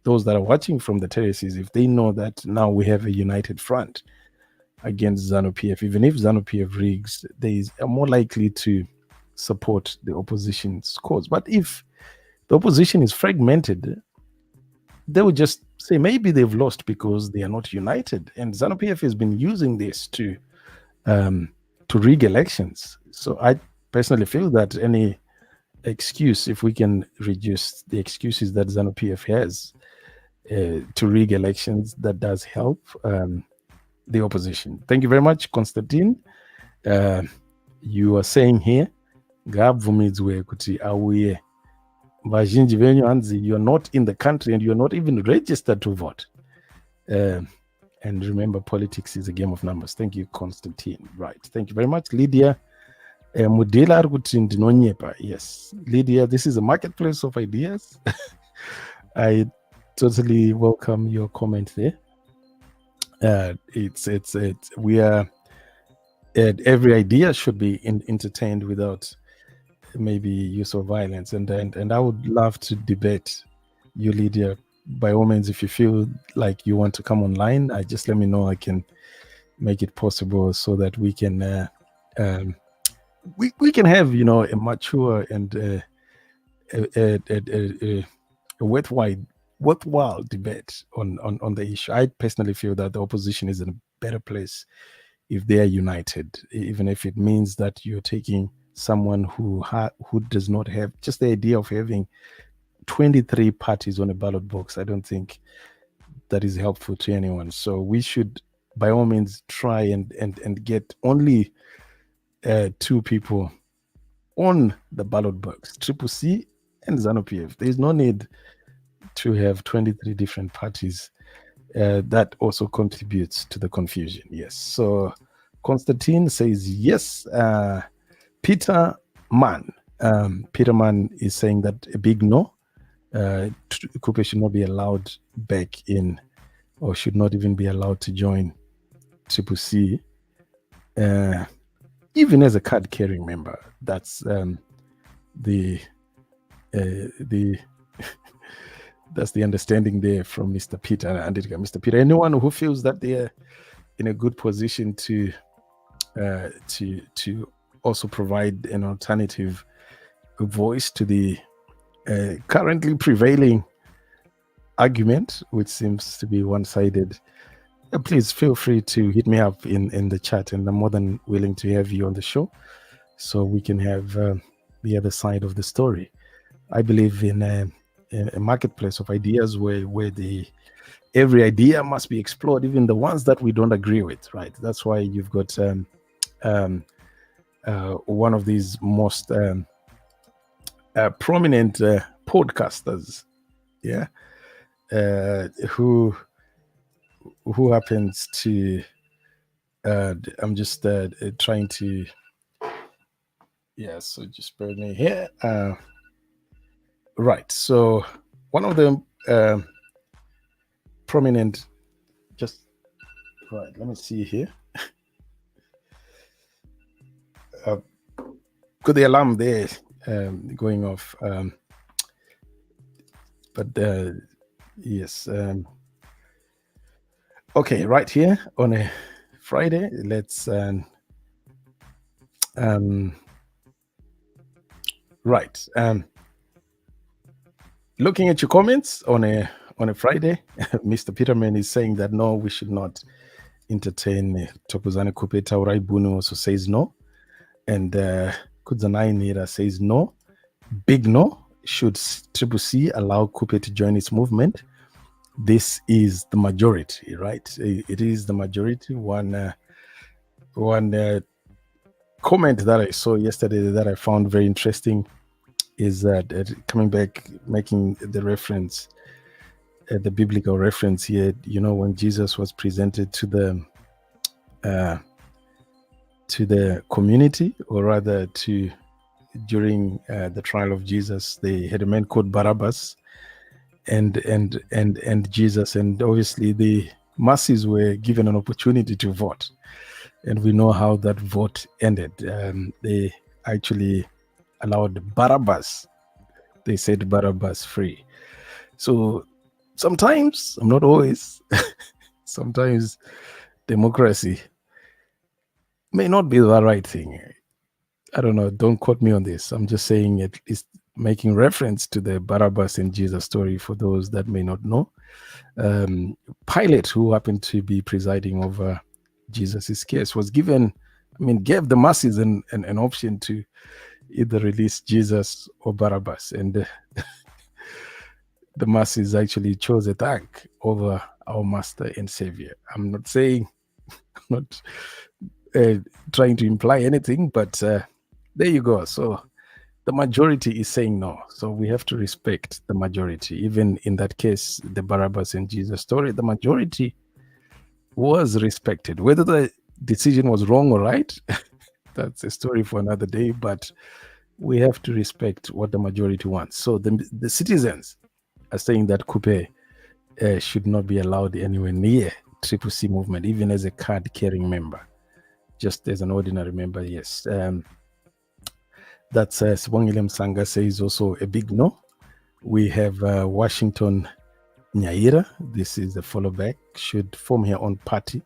those that are watching from the terraces, if they know that now we have a united front against ZANU-PF, even if ZANU-PF rigs, they are more likely to support the opposition's cause. But if the opposition is fragmented, they would just say maybe they've lost because they are not united. And ZANU-PF has been using this to rig elections. So I personally feel that any excuse, if we can reduce the excuses that ZANU-PF has to rig elections, that does help the opposition. Thank you very much, Constantine. You are saying here, ngabvumidzwe kuti auye vazhinji venyu hanzi you're not in the country and you're not even registered to vote. And remember, politics is a game of numbers. Thank you, Constantine. Right. Thank you very much, Lydia. Mudela kuti ndinonyepa. Yes, Lydia, this is a marketplace of ideas. I totally welcome your comment there. We are, every idea should be entertained without maybe use of violence, and I would love to debate you, Lydia. By all means, if you feel like you want to come online, just let me know. I can make it possible so that we can we can have a mature and a worthwhile debate on the issue. I personally feel that the opposition is in a better place if they are united, even if it means that you're taking someone who does not have just the idea of having 23 parties on a ballot box. I don't think that is helpful to anyone. So we should, by all means, try and get only 2 people on the ballot box, CCC and ZANU-PF. There's no need to have 23 different parties. That also contributes to the confusion. Yes. So Constantine says yes. Peter Mann is saying that a big no. Khupe should not be allowed back in, or should not even be allowed to join CCC, even as a card-carrying member. That's the that's the understanding there from Mr. Peter and Mr. Peter. Anyone who feels that they're in a good position to also provide an alternative voice to the currently prevailing argument, which seems to be one-sided, please feel free to hit me up in the chat, and I'm more than willing to have you on the show so we can have the other side of the story. I believe in a marketplace of ideas where every idea must be explored, even the ones that we don't agree with, right? That's why you've got one of these most prominent podcasters, yeah, who happens to I'm just trying to, yeah, so just bear with me here. Right, so one of the prominent, just right, let me see here. Got the alarm there going off, but yes, okay, right here on a Friday, let's right, looking at your comments on a Friday, Mr. Peterman is saying that no, we should not entertain Tokuzane Khupe. Taurai Bunu also says no, and Kudzanai Nira says no, big no. Should CCC allow Khupe to join its movement? This is the majority, right? It is the majority. One comment that I saw yesterday that I found very interesting is that coming back, making the reference, the biblical reference here, you know, when Jesus was presented to the community, or rather during the trial of Jesus, they had a man called Barabbas and Jesus, and obviously the masses were given an opportunity to vote, and we know how that vote ended. They actually allowed Barabbas. They said Barabbas free. So sometimes, I'm not always, sometimes democracy may not be the right thing. I don't know, don't quote me on this. I'm just saying it is making reference to the Barabbas and Jesus story for those that may not know. Pilate, who happened to be presiding over Jesus's case, was given, gave the masses an option to either release Jesus or Barabbas, and the masses actually chose a tank over our master and savior. I'm not saying, I'm not trying to imply anything, but there you go. So the majority is saying no. So we have to respect the majority. Even in that case, the Barabbas and Jesus story, the majority was respected. Whether the decision was wrong or right, that's a story for another day, but we have to respect what the majority wants. So the citizens are saying that Khupe should not be allowed anywhere near CCC movement, even as a card-carrying member, just as an ordinary member. Yes, that's Sibongile Msanga says also a big no. We have Washington Nyaira. This is the follow back. Should form her own party.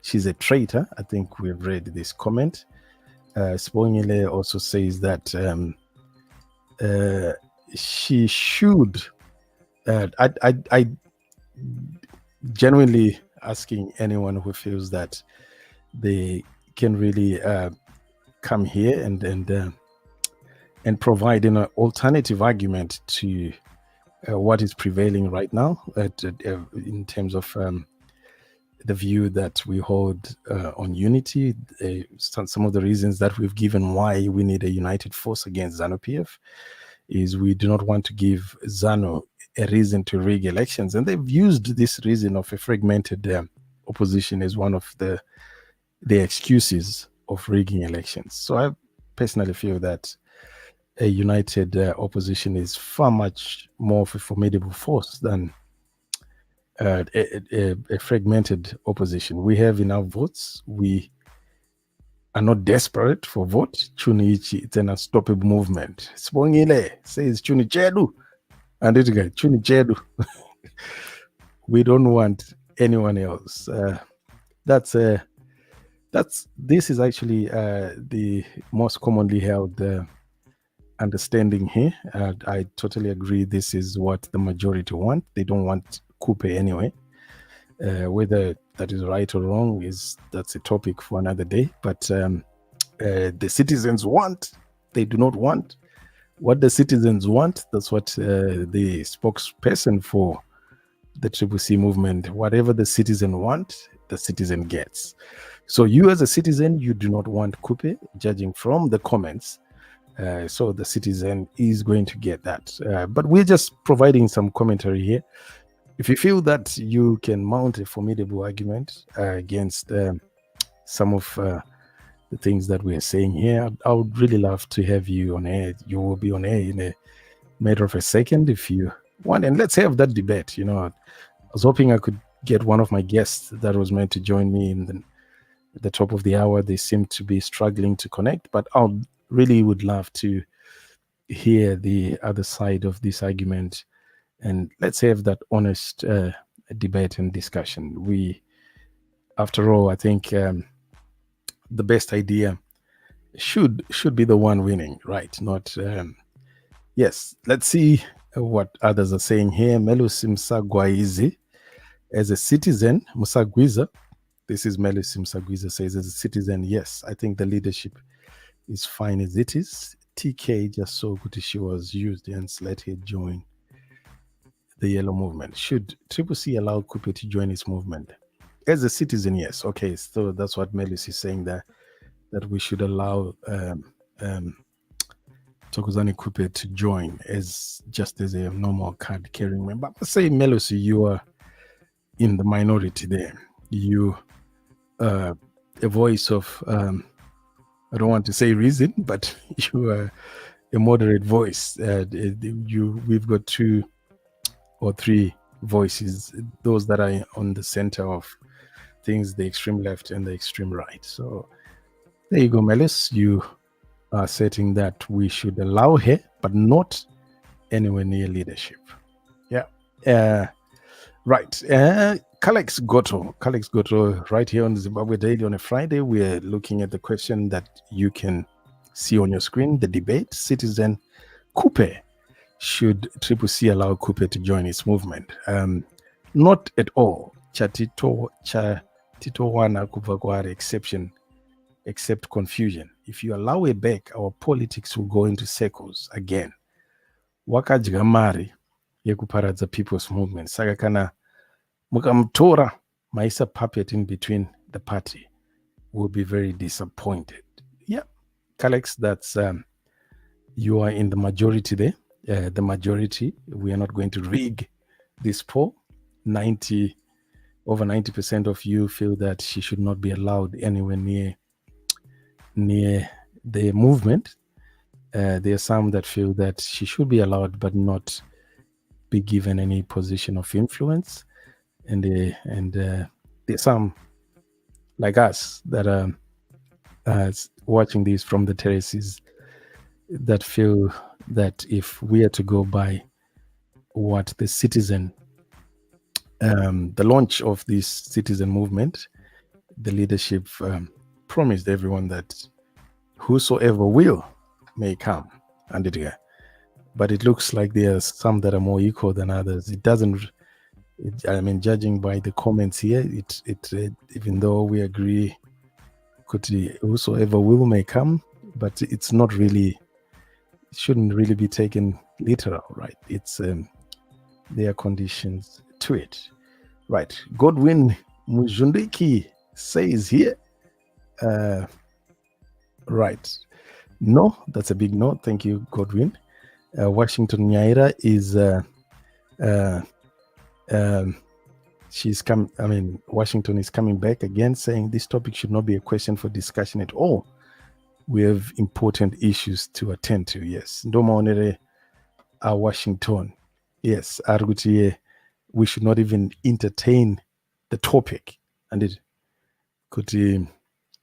She's a traitor. I think we have read this comment. Sibongile also says that she should. I genuinely asking anyone who feels that they can really come here and provide an alternative argument to what is prevailing right now in terms of the view that we hold on unity. Some of the reasons that we've given why we need a united force against ZANU-PF is we do not want to give ZANU a reason to rig elections, and they've used this reason of a fragmented opposition as one of the excuses of rigging elections. So I personally feel that a united opposition is far much more of a formidable force than a fragmented opposition. We have enough votes. We are not desperate for vote. Chunichi, it's an unstoppable movement. Sibongile says Chuni Chedu. And it guy, Chuni Chedu. We don't want anyone else. This is actually the most commonly held understanding here. I totally agree. This is what the majority want. They don't want Khupe anyway. Whether that is right or wrong that's a topic for another day. But the citizens want. They do not want What the citizens want, that's what the spokesperson for the CCC movement, whatever the citizen want, the citizen gets. So you as a citizen, you do not want Khupe, judging from the comments. So the citizen is going to get that. But we're just providing some commentary here. If you feel that you can mount a formidable argument against some of the things that we are saying here, I would really love to have you on air. You will be on air in a matter of a second if you want. And let's have that debate. I was hoping I could get one of my guests that was meant to join me at the top of the hour. They seem to be struggling to connect, but I really would love to hear the other side of this argument. And let's have that honest debate and discussion. After all, I think the best idea should be the one winning, right? Not yes. Let's see what others are saying here. Melusi Msagwaizi, as a citizen, Musagwiza. This is Melusi Msagwiza says, as a citizen, yes, I think the leadership is fine as it is. TK just saw good she was used and let her join the yellow movement. Should CCC allow Khupe to join its movement? As a citizen, yes. Okay, so that's what Melis is saying there, that we should allow Thokozani Khupe to join just as a normal card carrying member. I say, Melis, you are in the minority there. You a voice of I don't want to say reason, but you are a moderate voice. We've got 2 or 3 voices, those that are on the center of things, the extreme left and the extreme right. So there you go, Melis. You are setting that we should allow her, but not anywhere near leadership. Yeah. Right. Kalex Goto, right here on Zimbabwe Daily on a Friday. We're looking at the question that you can see on your screen, the debate. Citizen Khupe, should CCC allow Khupe to join its movement? Not at all. Tito wana kuvakware exception, except confusion. If you allow it back, our politics will go into circles again. Wakadya mari yekuparadza people's movement. Saka kana mukamtora maisa puppet in between the party, will be very disappointed. Yeah, Kalex, that's you are in the majority there. The majority, we are not going to rig this poll. Over 90% of you feel that she should not be allowed anywhere near the movement. There are some that feel that she should be allowed but not be given any position of influence. And there's some like us that are watching this from the terraces that feel that if we are to go by what the citizen, the launch of this citizen movement, the leadership promised everyone that whosoever will may come. But it looks like there are some that are more equal than others. It doesn't. Judging by the comments here, even though we agree, whosoever will may come, but it's not really. It shouldn't really be taken literal, right? It's there are conditions to it, right? Godwin Mujundiki says here, right? No, that's a big no. Thank you, Godwin. Washington Nyaira is Washington is coming back again, saying this topic should not be a question for discussion at all. We have important issues to attend to. Yes, Ndomaonere Washington. Yes, Argutie, we should not even entertain the topic. And it could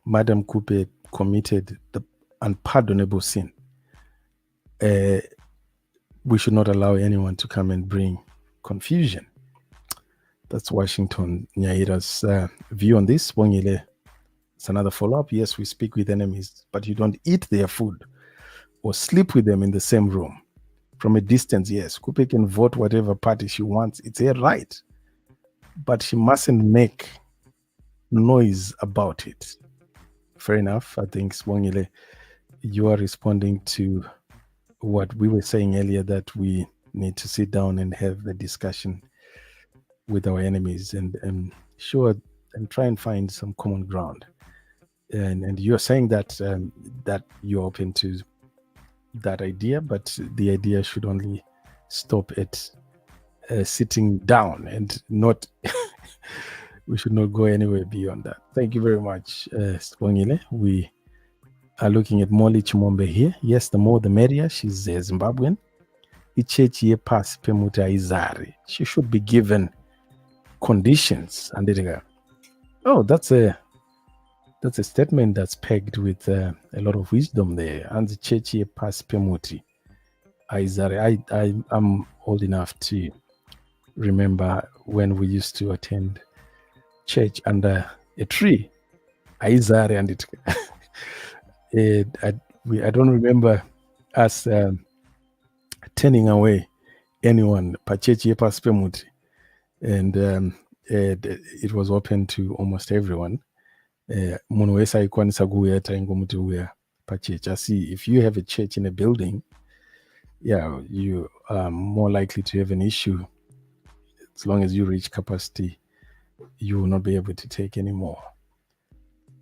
Madam Khupe committed the unpardonable sin. We should not allow anyone to come and bring confusion. That's Washington Nyaira's view on this. Bongile, it's another follow-up. Yes, we speak with enemies, but you don't eat their food or sleep with them in the same room. From a distance, yes, Khupe can vote whatever party she wants. It's her right. But she mustn't make noise about it. Fair enough. I think, Bongile, you are responding to what we were saying earlier, that we need to sit down and have a discussion with our enemies and sure and try and find some common ground. And you're saying that that you're open to that idea, but the idea should only stop at sitting down and not we should not go anywhere beyond that. Thank you very much, Sibongile. We are looking at Molly Chimombe here. Yes, the more the merrier. She's Zimbabwean. Ichechi yephasi pemuti aizari. She should be given conditions. And oh, that's a statement that's pegged with a lot of wisdom there. And the chechi yephasi pemuti aizari. I'm old enough to remember when we used to attend church under a tree. Aizari, and I don't remember us turning away anyone. Pachechi yephasi pemuti, and it was open to almost everyone. Munhu wese aikwanisa kuuya taingomuti uya pachechi. Asi if you have a church in a building, yeah, you are more likely to have an issue. As long as you reach capacity, you will not be able to take any more.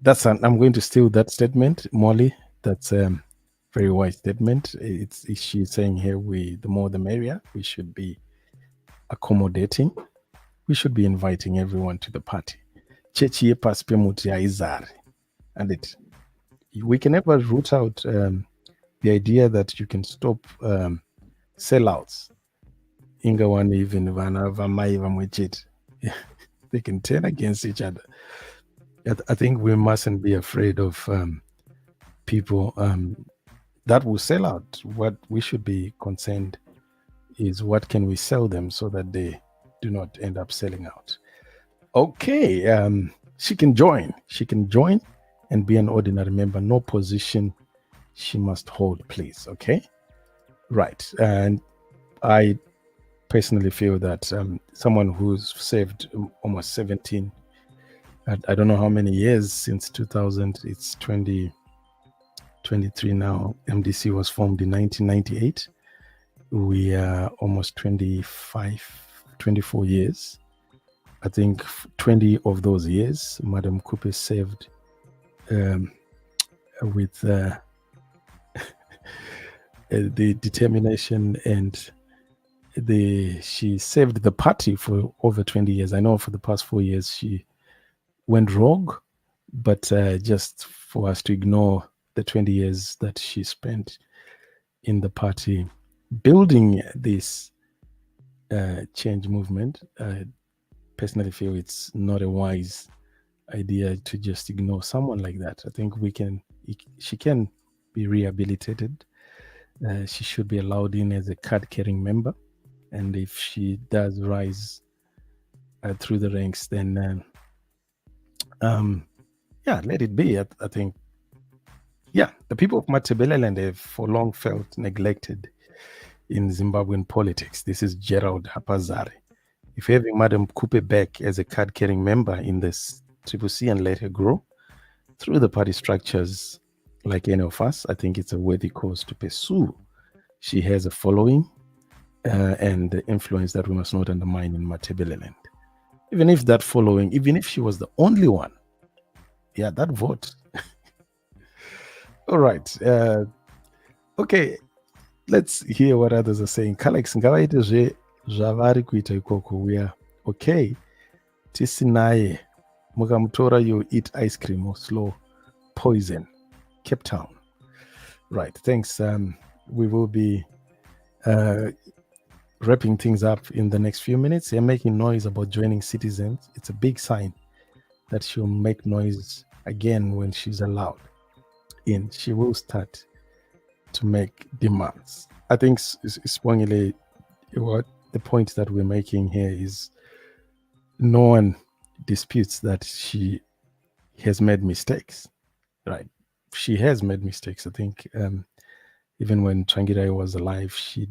I'm going to steal that statement, Molly. That's a very wise statement. She's saying here, the more the merrier. We should be accommodating. We should be inviting everyone to the party. Chechi yephasi pemuti aizari. And we can never root out the idea that you can stop sellouts. Ingawani even vana vamai vamwe chete. They can turn against each other. I think we mustn't be afraid of people that will sell out. What we should be concerned is what can we sell them so that they do not end up selling out. Okay, she can join. She can join and be an ordinary member. No position she must hold, please. Okay, right. And I personally feel that someone who's served almost 17, I don't know how many years since 2000. It's 2023 now. MDC was formed in 1998. We are almost 24 years. I think 20 of those years, Madam Khupe served with the determination, and she saved the party for over 20 years. I know for the past 4 years she went rogue, but just for us to ignore the 20 years that she spent in the party building this change movement, I personally feel it's not a wise idea to just ignore someone like that. I think she can be rehabilitated. She should be allowed in as a card-carrying member, and if she does rise through the ranks, then let it be. I think, the people of Matabeleland have for long felt neglected in Zimbabwean politics. This is Gerald Hapazari. If having Madam Khupe back as a card-carrying member in this CCC and let her grow through the party structures like any of us, I think it's a worthy cause to pursue. She has a following and the influence that we must not undermine in Matabeleland. Even if that following, even if she was the only one, that vote. All right. Okay, let's hear what others are saying. Kalex ngavaite zvavari kuita ikoko. We are okay. Tisinaye mukamutora, you eat ice cream or slow poison. Cape Town. Right. Thanks. We will be wrapping things up in the next few minutes. They're making noise about joining citizens. It's a big sign that she'll make noise again when she's allowed in. She will start to make demands. I think Sibongile, what the point that we're making here is no one disputes that she has made mistakes, right? She has made mistakes. I think even when Tsvangirai was alive, she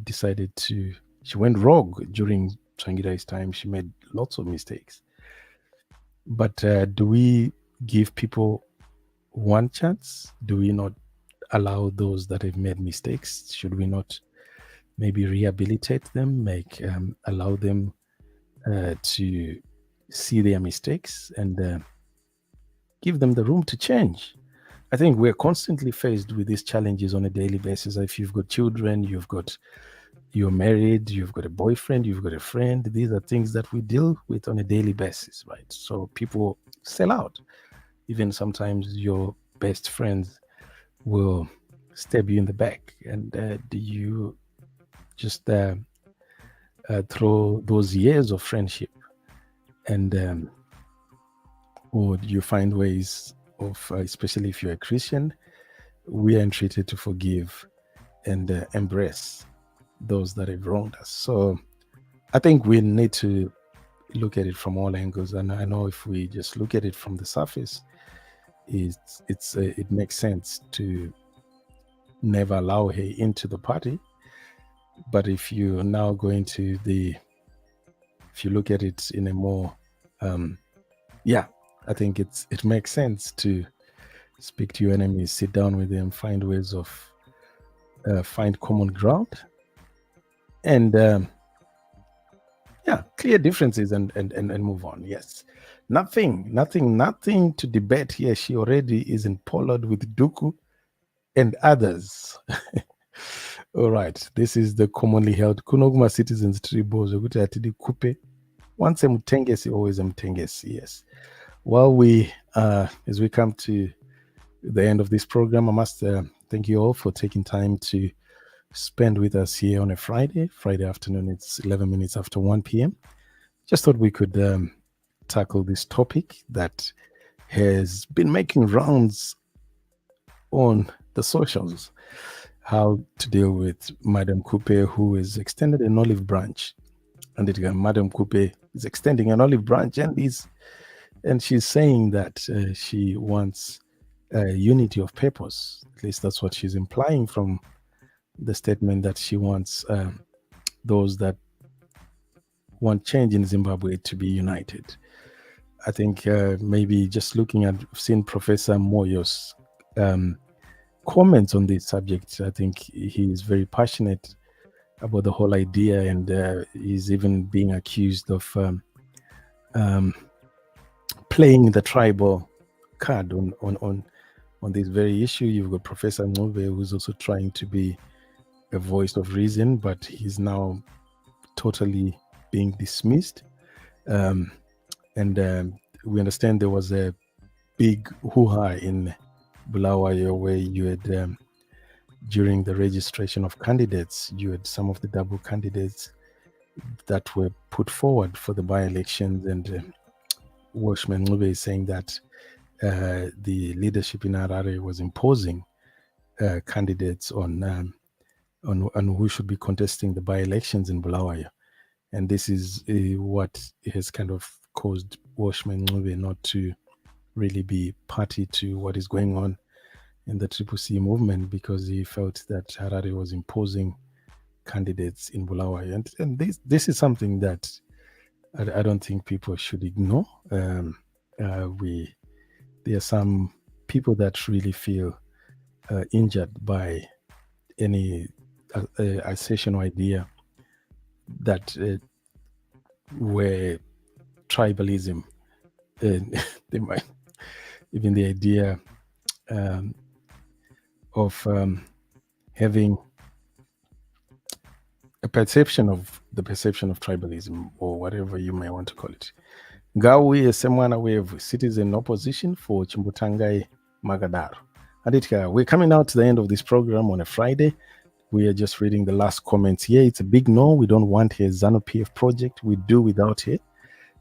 went rogue during Tsvangirai's time. She made lots of mistakes. But do we give people one chance? Do we not allow those that have made mistakes? Should we not maybe rehabilitate them, allow them to see their mistakes and give them the room to change? I think we're constantly faced with these challenges on a daily basis. If you've got children, you're married, you've got a boyfriend, you've got a friend. These are things that we deal with on a daily basis, right? So people sell out. Even sometimes your best friends will stab you in the back. And do you just throw those years of friendship, and or do you find ways of, especially if you're a Christian, we are entreated to forgive and embrace those that have wronged us. So I think we need to look at it from all angles. And I know if we just look at it from the surface, it makes sense to never allow her into the party. But if you now go into if you look at it in a more, I think it makes sense to speak to your enemies, sit down with them, find ways of find common ground, and clear differences and move on. Yes, nothing to debate here. She already is in Pollard with Duku and others. All right, this is the commonly held Kunoguma Citizens Tribal zokuti atidi Khupe. Once emutengesi, always emutengesi. Yes. While we as we come to the end of this program, I must thank you all for taking time to spend with us here on a Friday afternoon. It's 11 minutes after 1 p.m. Just thought we could tackle this topic that has been making rounds on the socials. How to deal with Madam Khupe, who has extended an olive branch. And Madam Khupe is extending an olive branch, and she's saying that she wants unity of purpose. At least that's what she's implying from the statement, that she wants those that want change in Zimbabwe to be united. I think maybe just looking at, seeing Professor Moyo's comments on this subject, I think he is very passionate about the whole idea, and he's even being accused of playing the tribal card on this very issue. You've got Professor Khupe, who's also trying to be a voice of reason, but he's now totally being dismissed. And we understand there was a big hoo-ha in Bulawayo, where you had, during the registration of candidates, you had some of the double candidates that were put forward for the by-elections, and Washman Khupe is saying that the leadership in Harare was imposing candidates on who should be contesting the by-elections in Bulawayo. And this is what has kind of caused Washman Khupe not to really be party to what is going on in the CCC movement, because he felt that Harare was imposing candidates in Bulawayo. And this is something that I don't think people should ignore. There are some people that really feel injured by any assertion or idea that where tribalism, they might, even the idea of having a perception of tribalism, or whatever you may want to call it. Gawi Semwana Wave, citizen opposition for Chimbutangai Magadaro. Aditka, we're coming out to the end of this program on a Friday. We are just reading the last comments here. It's a big no. We don't want a ZANU-PF project. We do without it.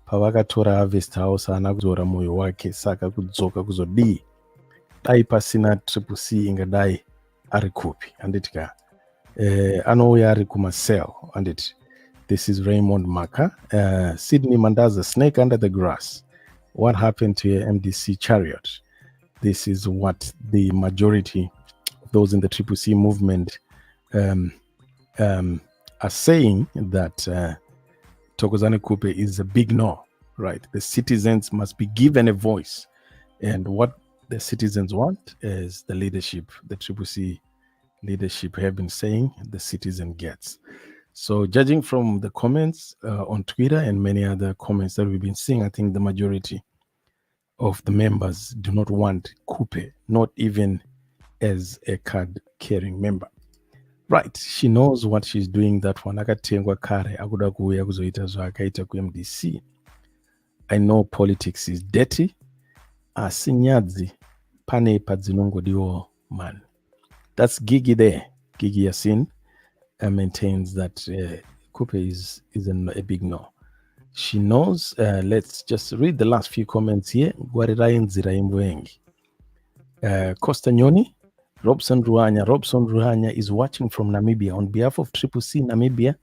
Pawakatora harvest house anakuzora moyo wake saka kudzoka kuzodii. Dai pasina CCC ingadai ari kupi. Anditika. Anouya ari kumasel. Andit. This is Raymond Maka. Sydney Mandaza, snake under the grass. What happened to your MDC chariot? This is what the majority of those in the CCC movement are saying, that Thokozani Khupe is a big no, right? The citizens must be given a voice. And what the citizens want is the leadership, the Triple C leadership have been saying the citizen gets. So, judging from the comments on Twitter and many other comments that we've been seeing, I think the majority of the members do not want Khupe, not even as a card carrying member. Right, she knows what she's doing. That one akatengwa kare akuda kuuya kuzoita zvaakaita kuMDC. I know politics is dirty. Asi nyadzi pane padzinongodiwo man. That's Gigi there. Gigi Yasin maintains that Khupe is a big no. She knows. Let's just read the last few comments here. Costa Nyoni, Robson Ruhanya is watching from Namibia. On behalf of Triple C Namibia,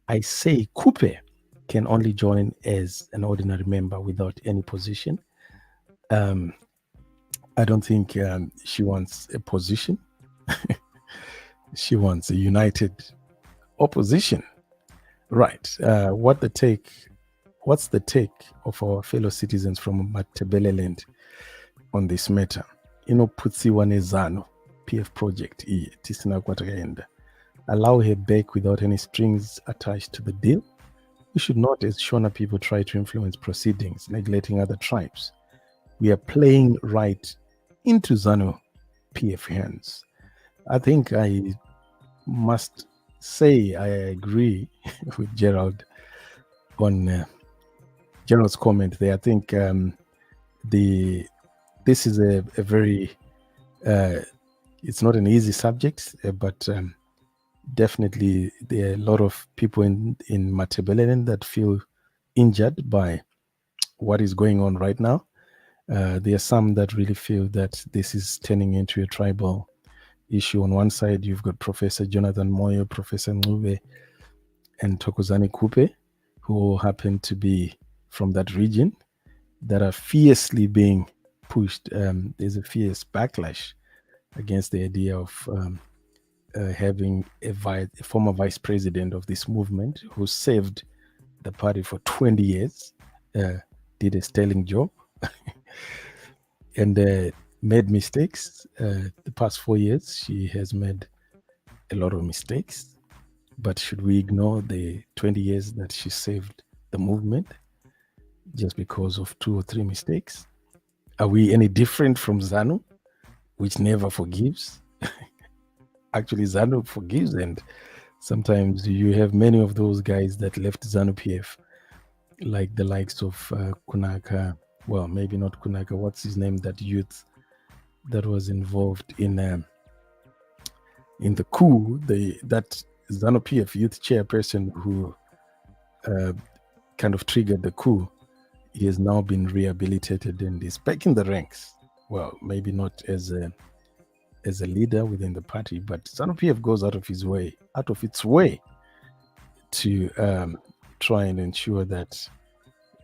I say Khupe can only join as an ordinary member without any position. I don't think she wants a position. She wants a united opposition. Right. What's the take of our fellow citizens from Matabeleland on this matter? Inoputsiwa nezano PF project tisina kwatakaenda. Allow her back without any strings attached to the deal. We should not, as Shona people, try to influence proceedings, neglecting other tribes. We are playing right into ZANU PF hands. I think I must say I agree with Gerald on Gerald's comment there. I think this is a very it's not an easy subject, but definitely there are a lot of people in Matabeleland that feel injured by what is going on right now. There are some that really feel that this is turning into a tribal issue. On one side, you've got Professor Jonathan Moyo, Professor Khupe, and Thokozani Khupe, who happen to be from that region, that are fiercely being pushed. There's a fierce backlash against the idea of having a former vice president of this movement who saved the party for 20 years, did a sterling job, and made mistakes. The past 4 years, she has made a lot of mistakes. But should we ignore the 20 years that she saved the movement just because of 2 or 3 mistakes? Are we any different from ZANU, which never forgives? Actually, ZANU forgives, and sometimes you have many of those guys that left ZANU PF, like the likes of Kunaka. Well, maybe not Kunaka. What's his name? That youth that was involved in the coup. That ZANU PF youth chairperson who kind of triggered the coup. He has now been rehabilitated and is back in the ranks. Well, maybe not as a leader within the party, but ZANU PF goes out of its way to try and ensure that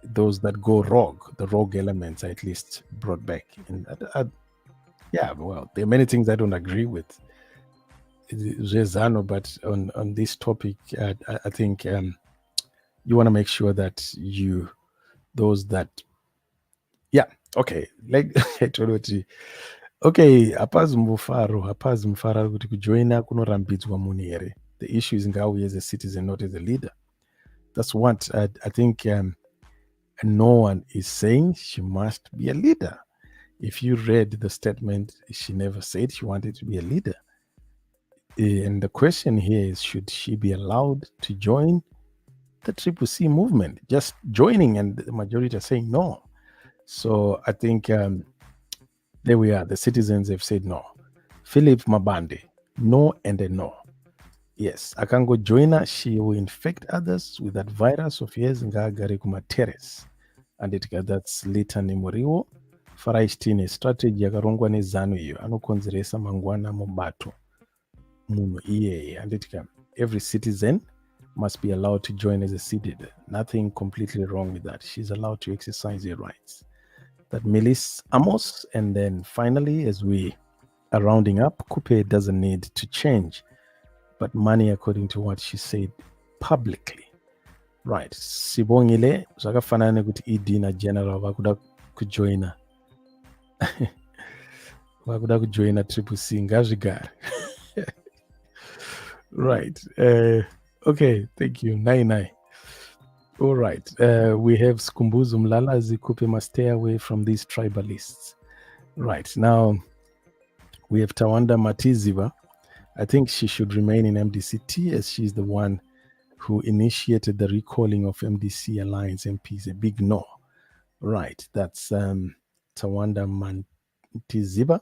those that go rogue, the rogue elements, are at least brought back. And well, there are many things I don't agree with ZANU, but on this topic, I think you want to make sure that okay, like I told you, okay, hapazi mufaro kuti kujoina kunorambidzwa munhu here. The issue is ngawi as a citizen, not as a leader. That's what I think no one is saying she must be a leader. If you read the statement, she never said she wanted to be a leader. And the question here is, should she be allowed to join the Triple C movement? Just joining, and the majority are saying no. So I think there we are. The citizens have said no. Philip Mabande, no and a no. Yes, I can go join her. She will infect others with that virus of yes ngagari kuma terrace. And that's Litani Muriwo. Faraishtine strategy yakarongwa nezano iyo anokonzeresa mangwana mubato munhu iyeye. And every citizen must be allowed to join as a citizen. Nothing completely wrong with that. She's allowed to exercise her rights. That Melis Amos. And then finally, as we are rounding up, Khupe doesn't need to change, but money, according to what she said publicly. Right. Sibongile, zvakafanana kuti ED na general vakuda kujoina vakuda kujoina triple C ngazvigare. Right. Okay, thank you. Nai. All right. We have Skumbuzo Mlalazi. Khupe must stay away from these tribalists. Right. Now, we have Tawanda Matiziba. I think she should remain in MDCT as she's the one who initiated the recalling of MDC Alliance MPs. A big no. Right. That's Tawanda Matiziba.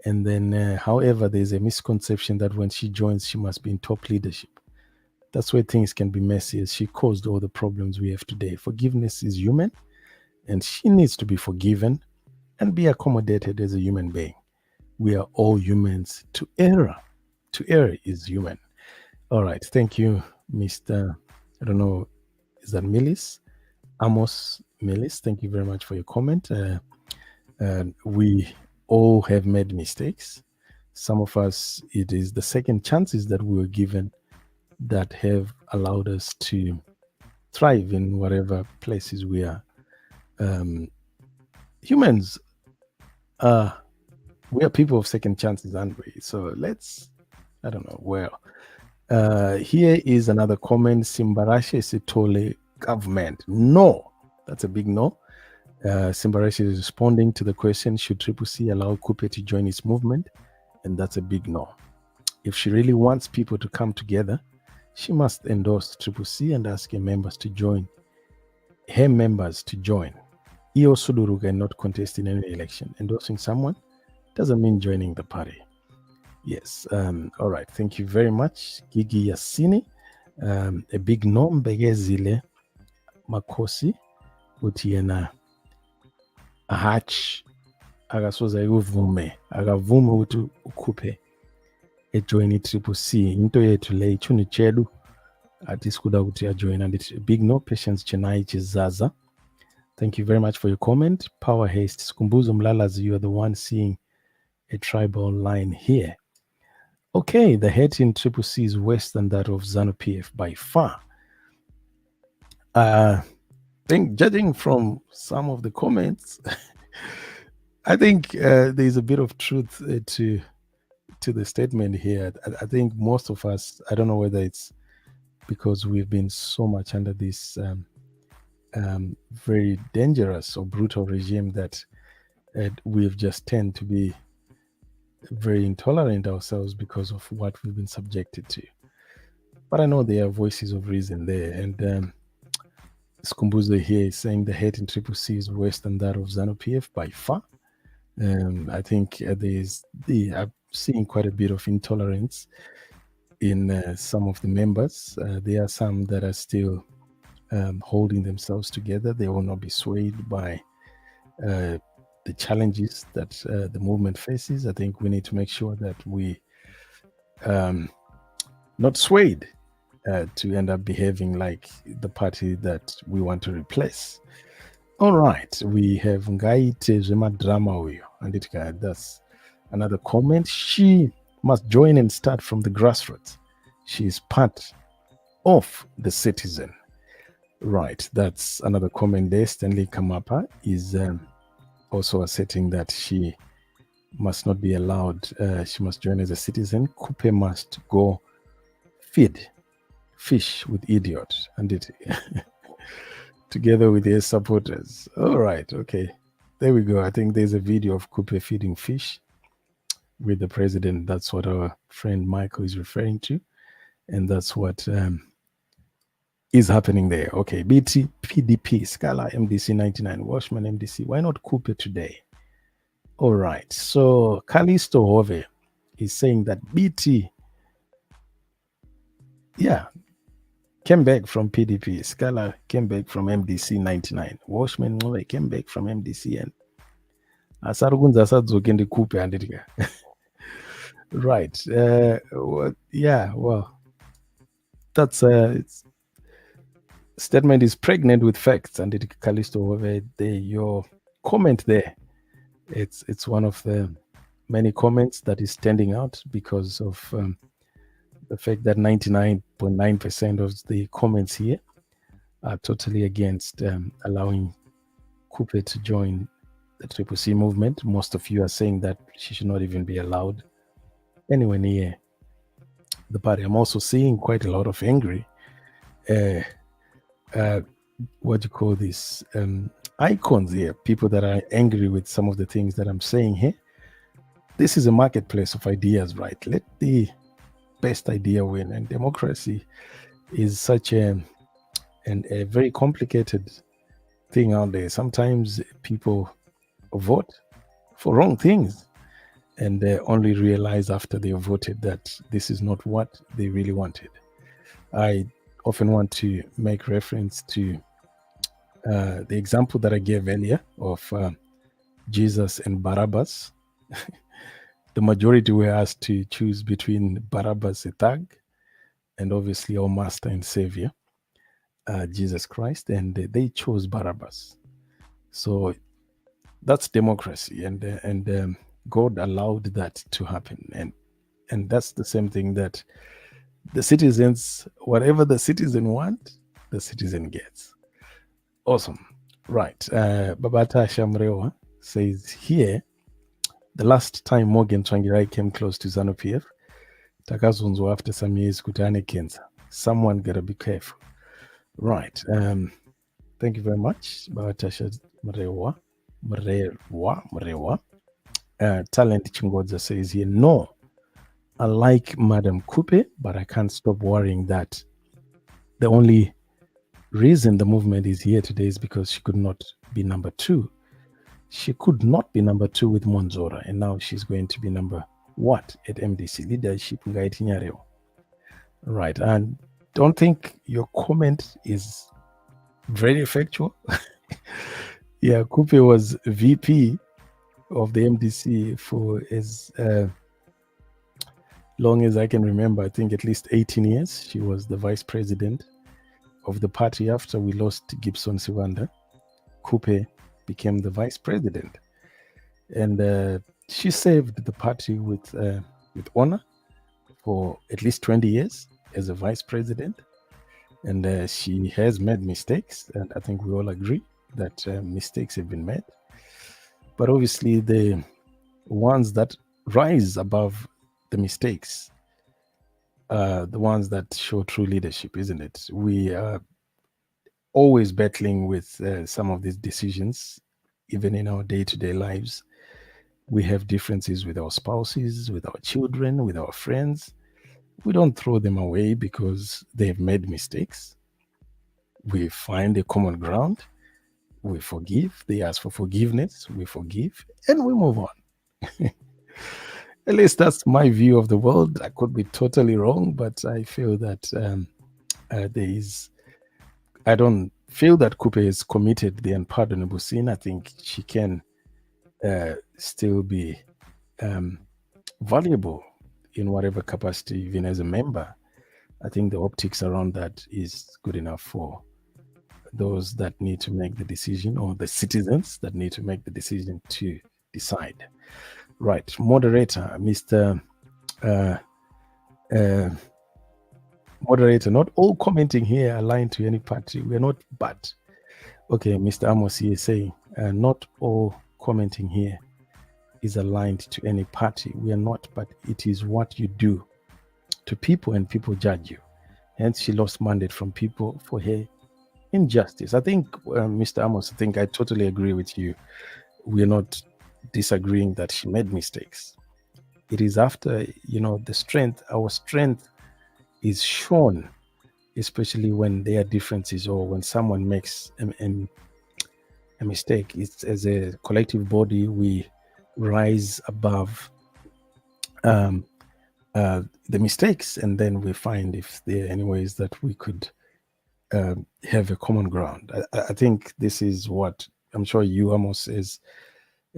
And then, however, there's a misconception that when she joins, she must be in top leadership. That's where things can be messy, as she caused all the problems we have today. Forgiveness is human, and she needs to be forgiven and be accommodated as a human being. We are all humans. To err is human. All right. Thank you, Mr. I don't know, is that Millis? Amos Millis. Thank you very much for your comment. We all have made mistakes. Some of us, it is the second chances that we were given that have allowed us to thrive in whatever places we are. Humans we are people of second chances, aren't we? So let's, I don't know. Well, here is another comment. Simbarashe Sitole government. No, that's a big no. Simbarashe is responding to the question, should Triple C allow Khupe to join its movement? And that's a big no. If she really wants people to come together, she must endorse Triple C and ask her members to join. Iyo Suduruga and not contest in any election. Endorsing someone doesn't mean joining the party. Yes. All right. Thank you very much, Gigi Yassini. A big no. Mbegezile Makosi uthi yena ahatch akasoza ikuvume akavume ukuthi ukhuphe ejoin i-Triple C into yethu le ichuni chedu athi sikuda ukuthi ajoin, and it's a big no. Patience Chenai Chizaza. Thank you very much for your comment. Power Haste Skumbuzo Mlalazi, you are the one seeing a tribal line here. Okay, the head in Triple C is worse than that of ZANU-PF by far. I think, judging from some of the comments, I think there's a bit of truth to the statement here. I think most of us, I don't know whether it's because we've been so much under this very dangerous or brutal regime that we've just tend to be very intolerant ourselves because of what we've been subjected to. But I know there are voices of reason there, and Skumbuzo here is saying the hate in Triple C is worse than that of ZANU-PF by far. I think I'm seeing quite a bit of intolerance in some of the members. There are some that are still holding themselves together. They will not be swayed by the challenges that the movement faces. I think we need to make sure that we not swayed to end up behaving like the party that we want to replace. All right, we have Ngaite Zema Drama Uyo, and that's another comment. She must join and start from the grassroots. She is part of the citizen. Right, that's another comment there. Stanley Kamapa is also asserting that she must not be allowed, she must join as a citizen. Khupe must go feed fish with idiot, and it together with their supporters. All right, okay, there we go. I think there's a video of Khupe feeding fish with the president. That's what our friend Michael is referring to, and that's what is happening there. Okay, BT, PDP, Scala, MDC 99, Washman, MDC. Why not Khupe today? All right, so Kalisto Hove is saying that BT, came back from PDP. Scala came back from MDC 99. Washman came back from MDC, and Asarugunza Sadzokendi Khupe and it. Right. Well, that's it's statement is pregnant with facts, and it Callisto your comment there. It's one of the many comments that is standing out because of the fact that 99.9% of the comments here are totally against allowing Khupe to join the Triple C movement. Most of you are saying that she should not even be allowed anywhere near the party. I'm also seeing quite a lot of angry, what do you call this, icons here, people that are angry with some of the things that I'm saying here. This is a marketplace of ideas, right? Let the best idea win. And democracy is such a very complicated thing out there. Sometimes people vote for wrong things and they only realize after they voted that this is not what they really wanted. I often want to make reference to the example that I gave earlier of Jesus and Barabbas. The majority were asked to choose between Barabbas, a thug, and obviously our master and savior, Jesus Christ, and they chose Barabbas. So that's democracy, and God allowed that to happen, and that's the same thing that the citizens, whatever the citizen want, the citizen gets. Awesome. Right. Babata Shamrewa says here, the last time Morgan Tsvangirai came close to ZANU-PF, takazonzwa after some years kutane cancer. Someone gotta be careful. Right. Thank you very much, Babata Shamrewa. Talent Chingodza says here, no, I like Madam Khupe, but I can't stop worrying that the only reason the movement is here today is because she could not be number 2. She could not be number 2 with Monzora, and now she's going to be number what at MDC leadership. Right, and don't think your comment is very factual. Yeah, Khupe was VP of the MDC for as long as I can remember. I think at least 18 years. She was the vice president of the party. After we lost Gibson Sivanda, Khupe became the vice president, and she served the party with honor for at least 20 years as a vice president. And she has made mistakes, and I think we all agree that mistakes have been made. But obviously, the ones that rise above the mistakes are the ones that show true leadership, isn't it? We are always battling with some of these decisions, even in our day-to-day lives. We have differences with our spouses, with our children, with our friends. We don't throw them away because they've made mistakes. We find a common ground. We forgive. They ask for forgiveness. We forgive, and we move on. At least that's my view of the world. I could be totally wrong, but I feel that I don't feel that Khupe has committed the unpardonable sin. I think she can still be valuable in whatever capacity, even as a member. I think the optics around that is good enough for those that need to make the decision, or the citizens that need to make the decision to decide. Right, moderator, Mr. Moderator, not all commenting here aligned to any party. We are not, but okay, Mr. Amos here is saying not all commenting here is aligned to any party. We are not, but it is what you do to people, and people judge you. Hence, she lost mandate from people for her injustice. I think, Mr. Amos, I think I totally agree with you. We are not disagreeing that she made mistakes. It is after, the strength, our strength is shown, especially when there are differences or when someone makes a mistake. It's as a collective body, we rise above the mistakes, and then we find if there are any ways that we could have a common ground. I think this is what I'm sure you, Amos, as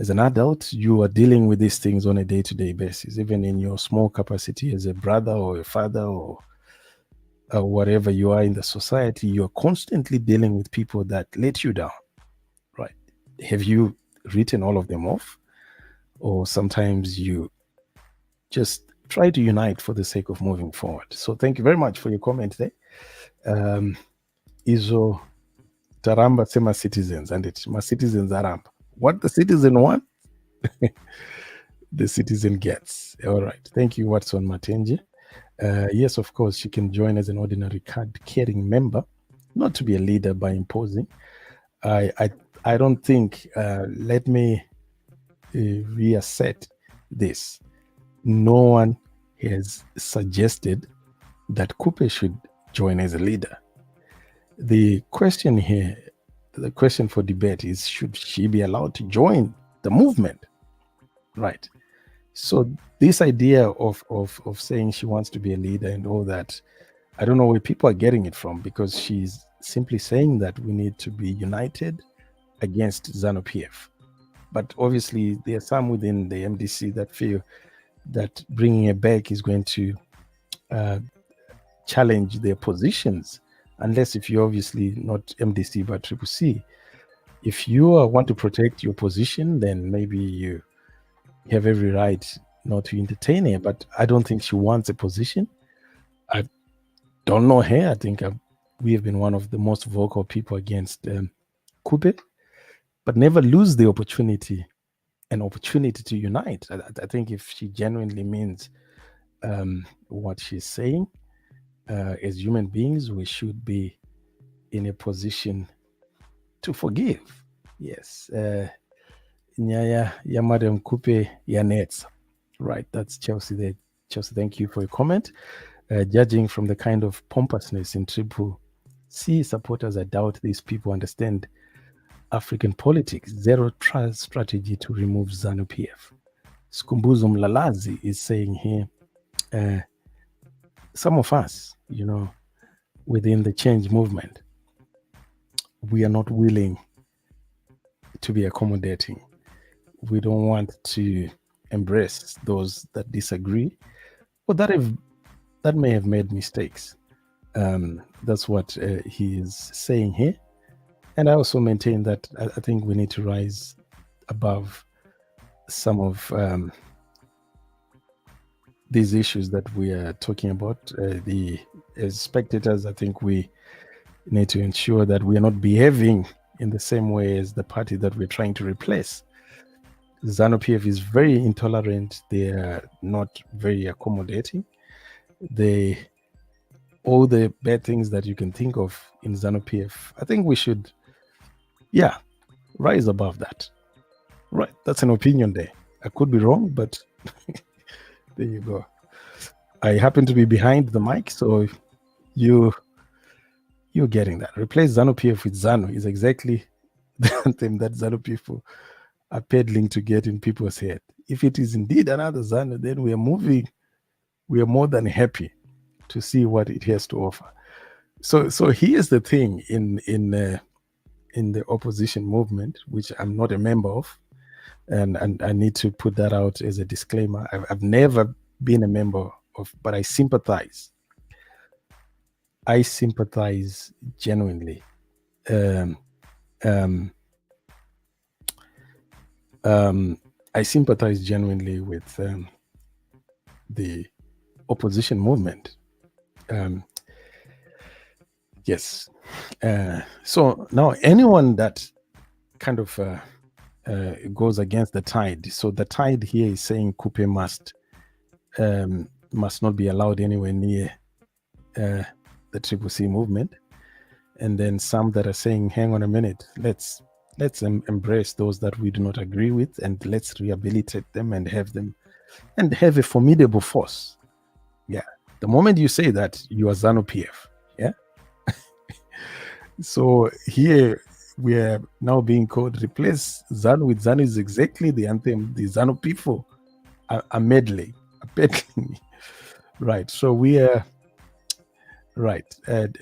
an adult, you are dealing with these things on a day-to-day basis, even in your small capacity as a brother or a father or whatever you are in the society. You're constantly dealing with people that let you down, right? Have you written all of them off? Or sometimes you just try to unite for the sake of moving forward. So thank you very much for your comment there. Izo Taramba sema citizens, and it my citizens aramba. What the citizen wants, the citizen gets. All right. Thank you, Watson Matenji. Yes, of course, she can join as an ordinary card-carrying member, not to be a leader by imposing. I don't think. Let me reassert this. No one has suggested that Khupe should join as a leader. The question here, the question for debate is, should she be allowed to join the movement? Right. So this idea of saying she wants to be a leader and all that, I don't know where people are getting it from, because she's simply saying that we need to be united against ZANU-PF. But obviously, there are some within the MDC that feel that bringing her back is going to challenge their positions, unless if you're obviously not MDC but CCC. If you want to protect your position, then maybe you have every right not to entertain her. But I don't think she wants a position. I don't know her. I think we have been one of the most vocal people against Khupe, but never lose the opportunity, an opportunity to unite. I think if she genuinely means what she's saying, as human beings, we should be in a position to forgive. Yes. Nyaya ya Madam Khupe ya nets. Right, that's Chelsea there. Chelsea, thank you for your comment. Judging from the kind of pompousness in Triple C supporters, I doubt these people understand African politics. Zero trust strategy to remove ZANU-PF. Skumbuzo Mlalazi is saying here, some of us, within the change movement, we are not willing to be accommodating. We don't want to embrace those that disagree or that may have made mistakes. That's what he is saying here. And I also maintain that I think we need to rise above some of these issues that we are talking about. As spectators, I think we need to ensure that we are not behaving in the same way as the party that we're trying to replace. ZANU-PF is very intolerant. They are not very accommodating. All the bad things that you can think of in ZANU-PF, I think we should, rise above that. Right, that's an opinion there. I could be wrong, but there you go. I happen to be behind the mic, so you're getting that. Replace ZANU-PF with ZANU is exactly the anthem that ZANU people are peddling to get in people's head. If it is indeed another ZANU, then we are moving. We are more than happy to see what it has to offer. So here's the thing in the opposition movement, which I'm not a member of, and I need to put that out as a disclaimer. I've never been a member of, but I sympathize. I sympathize genuinely. I sympathize genuinely with the opposition movement. Yes. So now anyone that kind of goes against the tide. So the tide here is saying Khupe must not be allowed anywhere near the CCC movement. And then some that are saying, hang on a minute, let's embrace those that we do not agree with, and let's rehabilitate them and have a formidable force. Yeah. The moment you say that, you are ZANU-PF. Yeah. So here we are now being called replace ZANU with ZANU is exactly the anthem the ZANU people are meddling. Right. So we are right.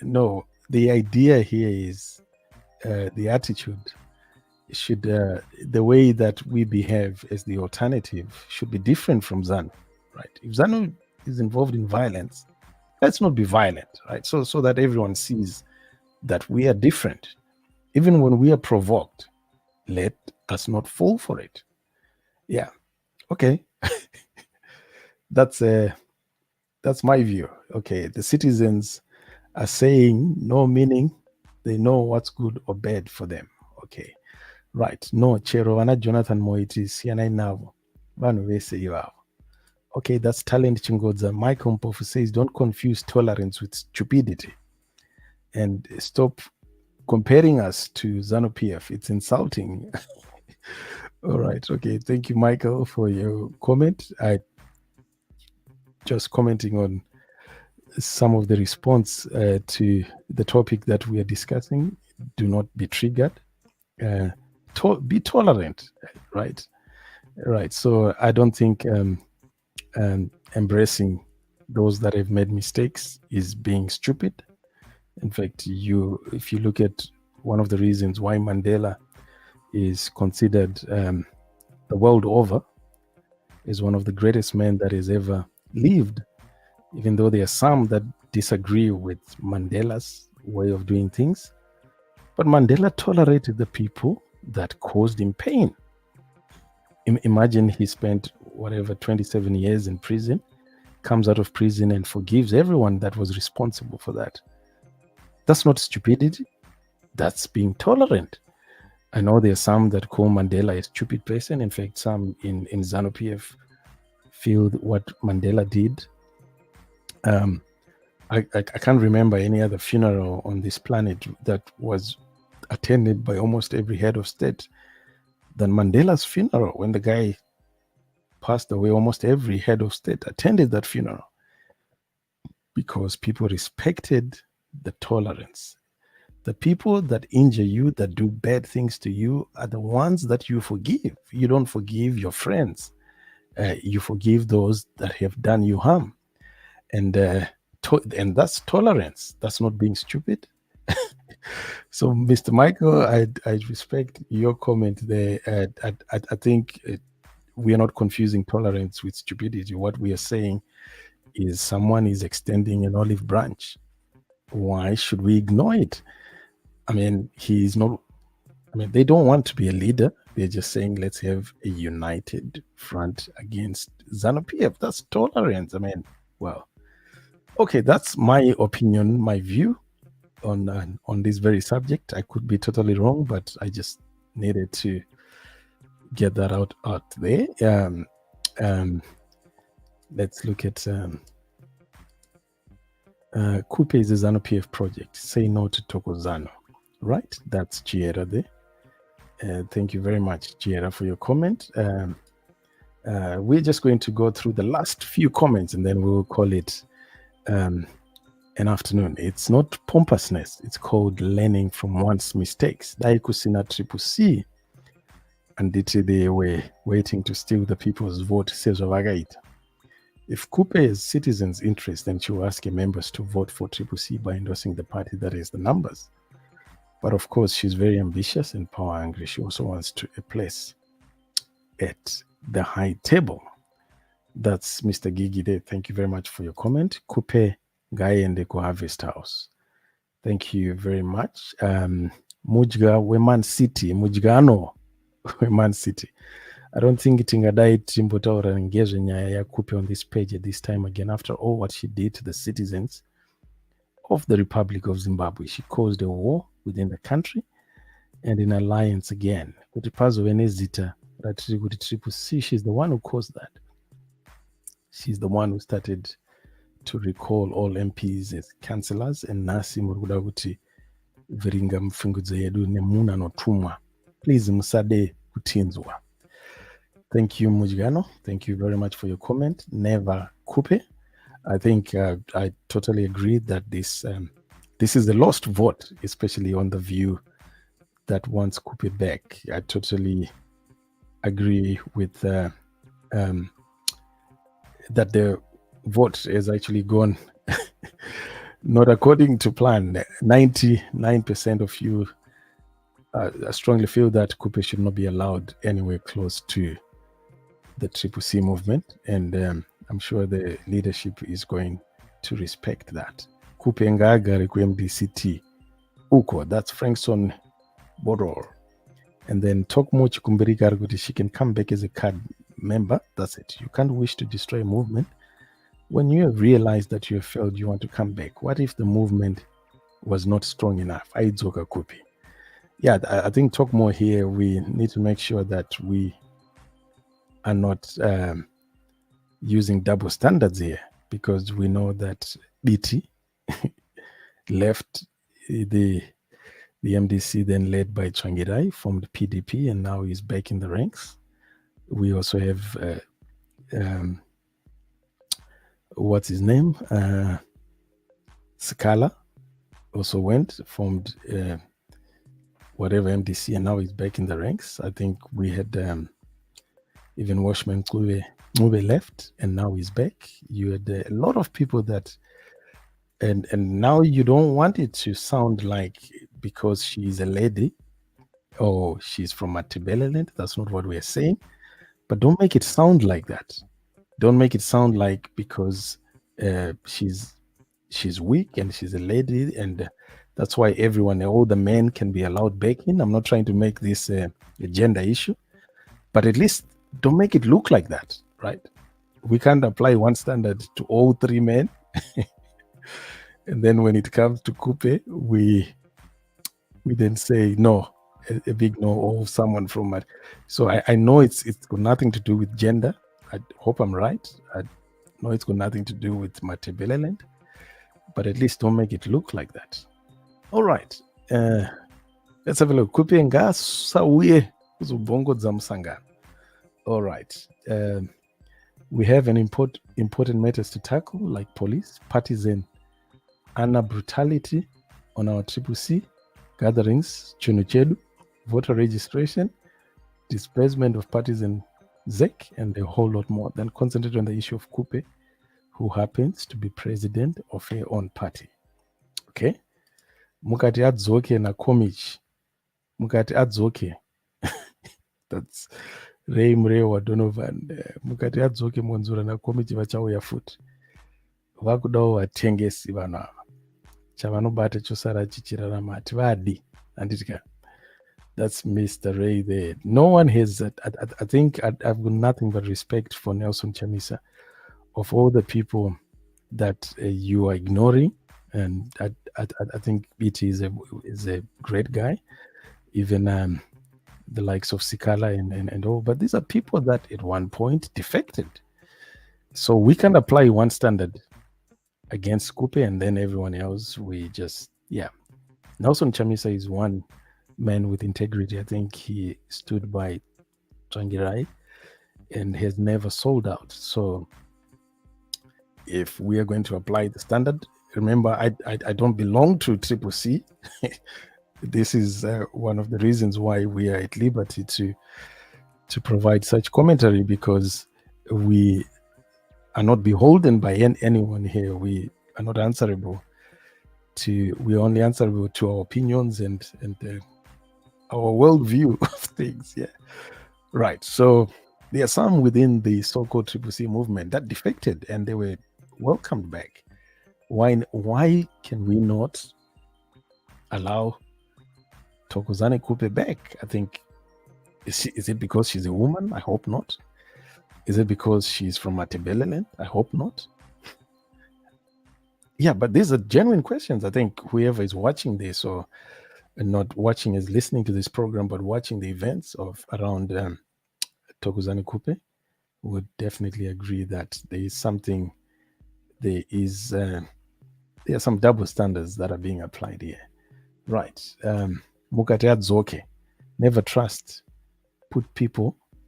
No, the idea here is the attitude should the way that we behave as the alternative should be different from ZANU. Right. If ZANU is involved in violence, let's not be violent. Right. So that everyone sees that we are different. Even when we are provoked, let us not fall for it. Yeah. Okay. That's my view. Okay. The citizens are saying no, meaning they know what's good or bad for them. Okay. Right. No, chero vana Jonathan Moiti siyanai navo. Vanhu vese ivavo. Okay, that's Talent Chingodza. Michael Mpofu says, don't confuse tolerance with stupidity. And stop comparing us to ZANU-PF. It's insulting. All right. Okay. Thank you, Michael, for your comment. I just commenting on some of the response to the topic that we are discussing. Do not be triggered. Be tolerant, right? Right. So I don't think embracing those that have made mistakes is being stupid. In fact, if you look at one of the reasons why Mandela is considered the world over is one of the greatest men that has ever lived, even though there are some that disagree with Mandela's way of doing things. But Mandela tolerated the people that caused him pain. Imagine he spent 27 years in prison, comes out of prison and forgives everyone that was responsible for that. That's not stupidity. That's being tolerant. I know there are some that call Mandela a stupid person. In fact, some in ZANU-PF feel what Mandela did. I can't remember any other funeral on this planet that was attended by almost every head of state than Mandela's funeral. When the guy passed away, almost every head of state attended that funeral because people respected the tolerance. The people that injure you, that do bad things to you, are the ones that you forgive. You don't forgive your friends. You forgive those that have done you harm. And that's tolerance. That's not being stupid. So, Mr. Michael, I respect your comment there. I think we are not confusing tolerance with stupidity. What we are saying is someone is extending an olive branch. Why should we ignore it? I mean, they don't want to be a leader. They're just saying, let's have a united front against ZANU-PF. That's tolerance. I mean, well, okay, that's my opinion, my view on this very subject. I could be totally wrong, but I just needed to get that out there. Let's look at Khupe is a ZANU-PF project. Say no to Tokozano. Right? That's Giera there. Thank you very much, Giera, for your comment. We're just going to go through the last few comments and then we'll call it an afternoon. It's not pompousness. It's called learning from one's mistakes. Daikusina CCC and they were waiting to steal the people's vote, says Ovagaita. If Khupe has citizens' interest, then she will ask her members to vote for CCC by endorsing the party that has the numbers. But of course, she's very ambitious and power hungry. She also wants a place at the high table. That's Mr. Gigi there. Thank you very much for your comment. Khupe Gayendeko Harvest House. Thank you very much. Mujga Weman City. Mujgano Weman City. I don't think tingadai timbotaura engage nyaya ya Khupe on this page at this time again. After all what she did to the citizens of the Republic of Zimbabwe, she caused a war within the country and an alliance again. Kuti pazo venezita ratiri kuti CCC, she's the one who caused that. She's the one who started to recall all MPs as councillors and nasi murikuda kuti veringa mfungudze yedu nemuna notumwa. Please musade kutinzwa. Thank you, Mujgano. Thank you very much for your comment. Never Khupe. I think I totally agree that this is a lost vote, especially on the view that wants Khupe back. I totally agree with that the vote has actually gone not according to plan. 99% of you strongly feel that Khupe should not be allowed anywhere close to the CCC movement, and I'm sure the leadership is going to respect that. Khupe ngagari ku MDCT uko, that's Frankson Boror. And then Tokmo Chikumbirika Arguti, she can come back as a card member. That's it. You can't wish to destroy a movement. When you have realized that you have failed, you want to come back. What if the movement was not strong enough? Aidzoka Khupe. Yeah, I think talk more here. We need to make sure that we are not using double standards here, because we know that BT left the MDC, then led by Changirai, formed PDP, and now he's back in the ranks. We also have what's his name? Scala also went, formed whatever MDC, and now he's back in the ranks. I think we had even Washman Khupe left, and now he's back. You had a lot of people that, and now you don't want it to sound like because she's a lady or she's from Matibeleland. That's not what we're saying. But don't make it sound like that. Don't make it sound like because she's weak and she's a lady, and that's why all the men can be allowed back in. I'm not trying to make this a gender issue, but at least don't make it look like that, right? We can't apply one standard to all three men. And then when it comes to Khupe, we then say no, a big no, or someone from it. So I know it's got nothing to do with gender. I hope I'm right. I know it's got nothing to do with Matebeleland, but at least don't make it look like that. All right. Let's have a look. Khupe ngasauye uzobongodza musangano. All right. We have an important matters to tackle, like police, partisan, brutality on our CCC gatherings, Chunuchedu, voter registration, displacement of partisan ZEC, and a whole lot more. Then concentrate on the issue of Khupe, who happens to be president of her own party. Okay? Mukati adzoke na Komich. Mukati adzoke. That's Ray Mrewa Donovan. Mukati adzoke Monzura na Komich vachauya futi. Vakudawo vatengesi vanhu ava. Chavanobata chosara chichirarama hativadi. Anditika. That's Mr. Ray there. No one has, I think I've got nothing but respect for Nelson Chamisa. Of all the people that you are ignoring, and I think BT is a great guy, even the likes of Sikala and all. But these are people that at one point defected. So we can apply one standard against Khupe, and then everyone else, we just, yeah. Nelson Chamisa is one man with integrity. I think he stood by Changirai and has never sold out. So if we are going to apply the standard, remember, I don't belong to CCC. This is one of the reasons why we are at liberty to provide such commentary, because we are not beholden by anyone here. We are not answerable we're only answerable to our opinions and our worldview of things. Yeah, right. So there are some within the so-called CCC movement that defected, and they were welcomed back. Why can we not allow Thokozani Khupe back? I think, is it because she's a woman? I hope not. Is it because she's from Matebeleland? I hope not. Yeah, but these are genuine questions. I think whoever is watching this, or not watching, is listening to this program, but watching the events of around Thokozani Khupe, would definitely agree that there is something. There are some double standards that are being applied here. Right. Mukate adzoke. Never trust.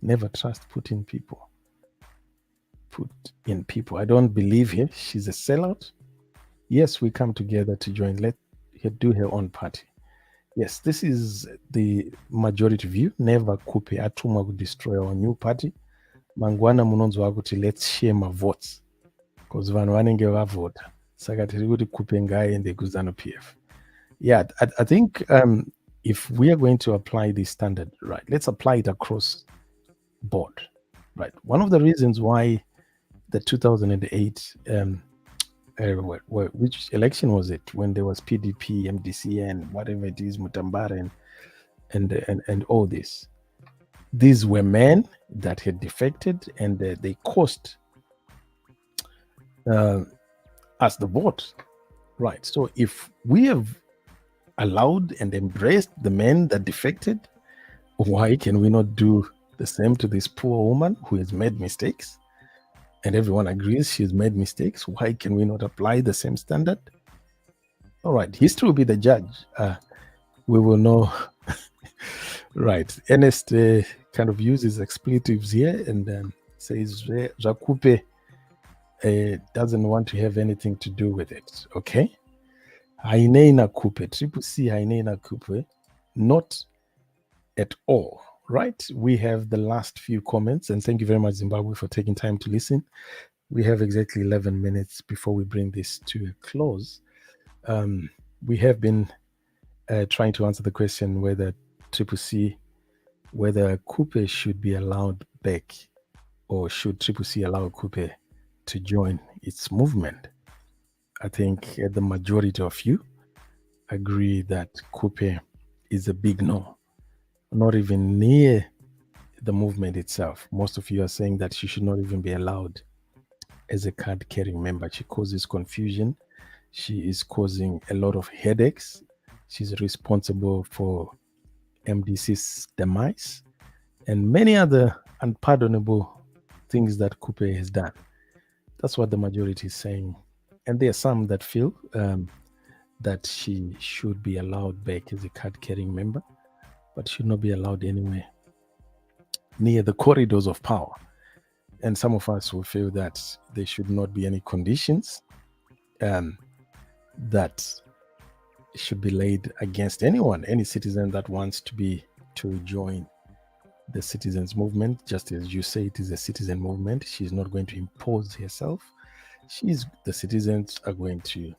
Never trust. Put in people. I don't believe her. She's a sellout. Yes, we come together to join. Let her do her own party. Yes, this is the majority view. Never Khupe atumwa to destroy our new party. Mangwana munonzwa kuti let's share my votes, because vanhu vanenge vavota. Saka tiri kuti Khupe ngaende kuZanu PF. Yeah, I think if we are going to apply this standard, right, let's apply it across board, right? One of the reasons why the 2008 which election was it, when there was PDP, MDCN, whatever it is, Mutambara, and all this, these were men that had defected, and they cost us the vote, right? So if we have allowed and embraced the men that defected, why can we not do the same to this poor woman who has made mistakes? And everyone agrees she's made mistakes. Why can we not apply the same standard? All right, history will be the judge. We will know. Right. Ernest kind of uses expletives here and says Khupe doesn't want to have anything to do with it. Okay. Hainena Khupe, Triple C Hainena Khupe, not at all. Right. We have the last few comments, and thank you very much, Zimbabwe, for taking time to listen. We have exactly 11 minutes before we bring this to a close. We have been trying to answer the question whether Triple C, whether Khupe should be allowed back, or should Triple C allow Khupe to join its movement. I think the majority of you agree that Khupe is a big no, not even near the movement itself. Most of you are saying that she should not even be allowed as a card-carrying member. She causes confusion. She is causing a lot of headaches. She's responsible for MDC's demise and many other unpardonable things that Khupe has done. That's what the majority is saying. And there are some that feel that she should be allowed back as a card-carrying member, but should not be allowed anywhere near the corridors of power. And some of us will feel that there should not be any conditions that should be laid against anyone, any citizen that wants to join the citizens movement. Just as you say, it is a citizen movement. She's not going to impose herself. The citizens are going to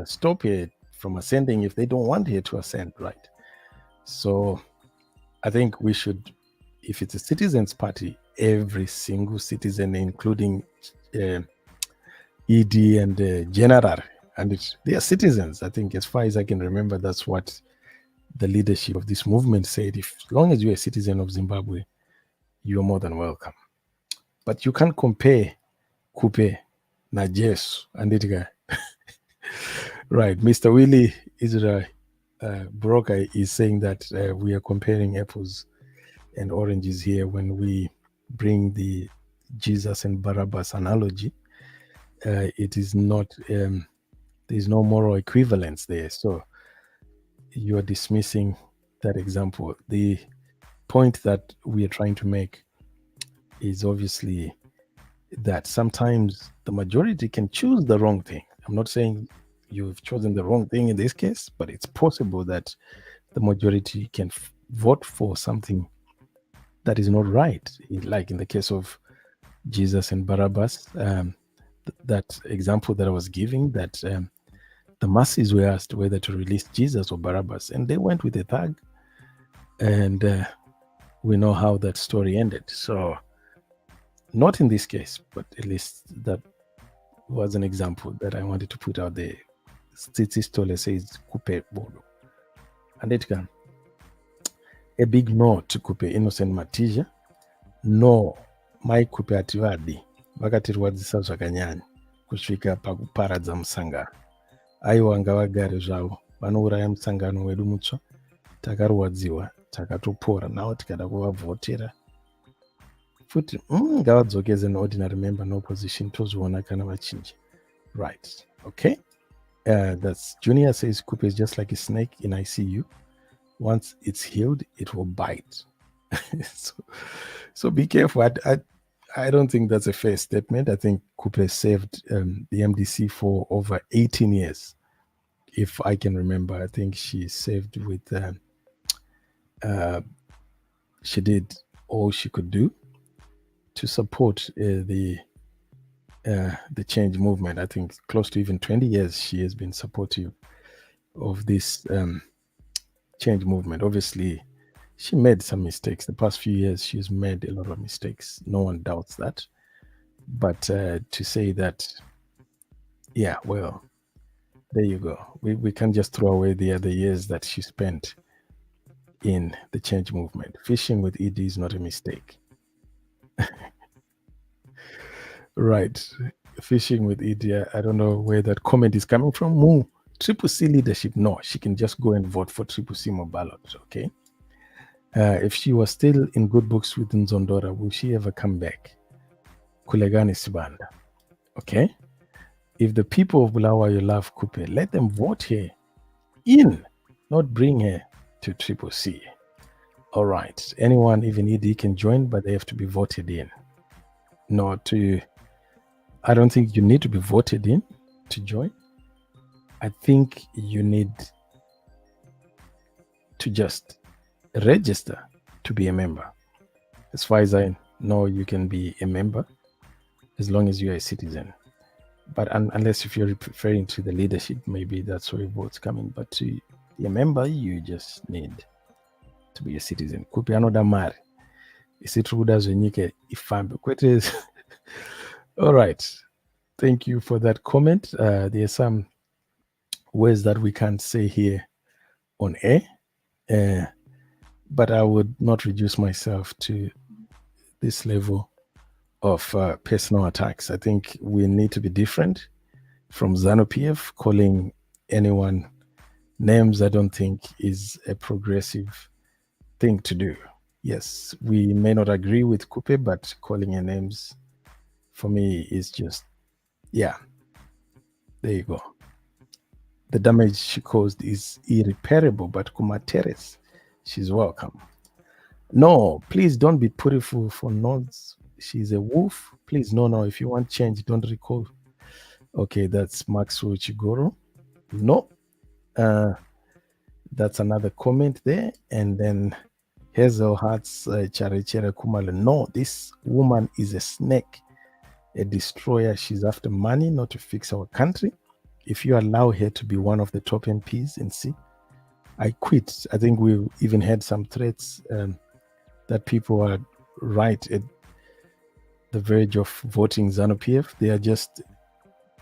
stop her from ascending if they don't want her to ascend, right? So I think we should, if it's a citizens party, every single citizen, including ED and General, and they are citizens. I think, as far as I can remember, that's what the leadership of this movement said. As long as you're a citizen of Zimbabwe, you're more than welcome. But you can't compare Khupe na Jesu and it guy. Right. Mr. Willie Israel Broker is saying that we are comparing apples and oranges here when we bring the Jesus and Barabbas analogy. It is not, there's no moral equivalence there. So you are dismissing that example. The point that we are trying to make is obviously that sometimes the majority can choose the wrong thing. I'm not saying you've chosen the wrong thing in this case, but it's possible that the majority can vote for something that is not right. Like in the case of Jesus and Barabbas, that example that I was giving, that the masses were asked whether to release Jesus or Barabbas, and they went with the thug. And we know how that story ended. So not in this case, but at least that was an example that I wanted to put out there. Tsitsi Stole says Khupe Bodo. And it can. A big no to Khupe Innocent Matija. No, mai Khupe ativadi. Vakatirwadzisa zvakanyanya kusvika pakuparadza musangano. Aiwa ngavagare zvavo. Vanouraya musangano wedu mutsva. Takarwadziwa, takatopora. Nawo tikada kuvavhotera. Futi ngavadzokeze an ordinary member no opposition tozviona kana vachinja. Right. Okay. That's Junior says Khupe is just like a snake in ICU. Once it's healed, it will bite. so be careful. I don't think that's a fair statement. I think Khupe saved the MDC for over 18 years. If I can remember, I think she saved with, she did all she could do to support the change movement. I think close to even 20 years she has been supportive of this change movement. Obviously, she made some mistakes. The past few years, she's made a lot of mistakes. No one doubts that. But to say that, yeah, well, there you go. We can't just throw away the other years that she spent in the change movement. Fishing with ED is not a mistake. Right. Fishing with ED, I don't know where that comment is coming from. Triple C leadership, no, she can just go and vote for Triple C more ballot, okay? If she was still in good books with Nzondora, will she ever come back? Kulegani Sibanda, okay? If the people of Bulawayo love Khupe, let them vote her in, not bring her to Triple C. All right, anyone, even ED, can join, but they have to be voted in. I don't think you need to be voted in to join. I think you need to just register to be a member. As far as I know, you can be a member as long as you're a citizen. But unless if you're referring to the leadership, maybe that's where votes come in. But to be a member, you just need to be a citizen. Khupe anoda mari. Isitruda zvenyika ifambe. Kwete. All right. Thank you for that comment. There are some words that we can't say here on air, but I would not reduce myself to this level of personal attacks. I think we need to be different from ZANU-PF. Calling anyone names, I don't think is a progressive thing to do. Yes, we may not agree with Khupe, but calling her names for me is just, yeah, there you go. The damage she caused is irreparable, but Kumateres, she's welcome. No, please don't be putting for nods. She's a wolf. Please, no. If you want change, don't recall. Okay, that's Maxwell Chigoro. No. That's another comment there. And then Hazel Hearts Charechere Kumala. No, this woman is a snake, a destroyer. She's after money, not to fix our country. If you allow her to be one of the top MPs and see, I quit. I think we've even had some threats that people are right at the verge of voting ZANU-PF. They are just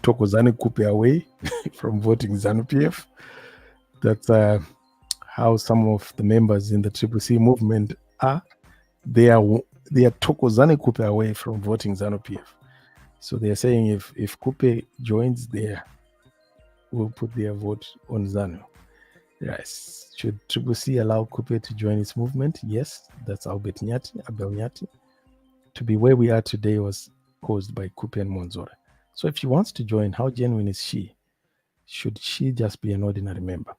Thokozani Khupe away from voting ZANU-PF. That's how some of the members in the Triple C movement are. They are Thokozani Khupe away from voting ZANU-PF. So they are saying if Khupe joins there, will put their vote on ZANU. Yes. Should Triple C allow Khupe to join its movement? Yes. That's Abel Nyati. To be where we are today was caused by Khupe and Monzora. So if she wants to join, how genuine is she? Should she just be an ordinary member?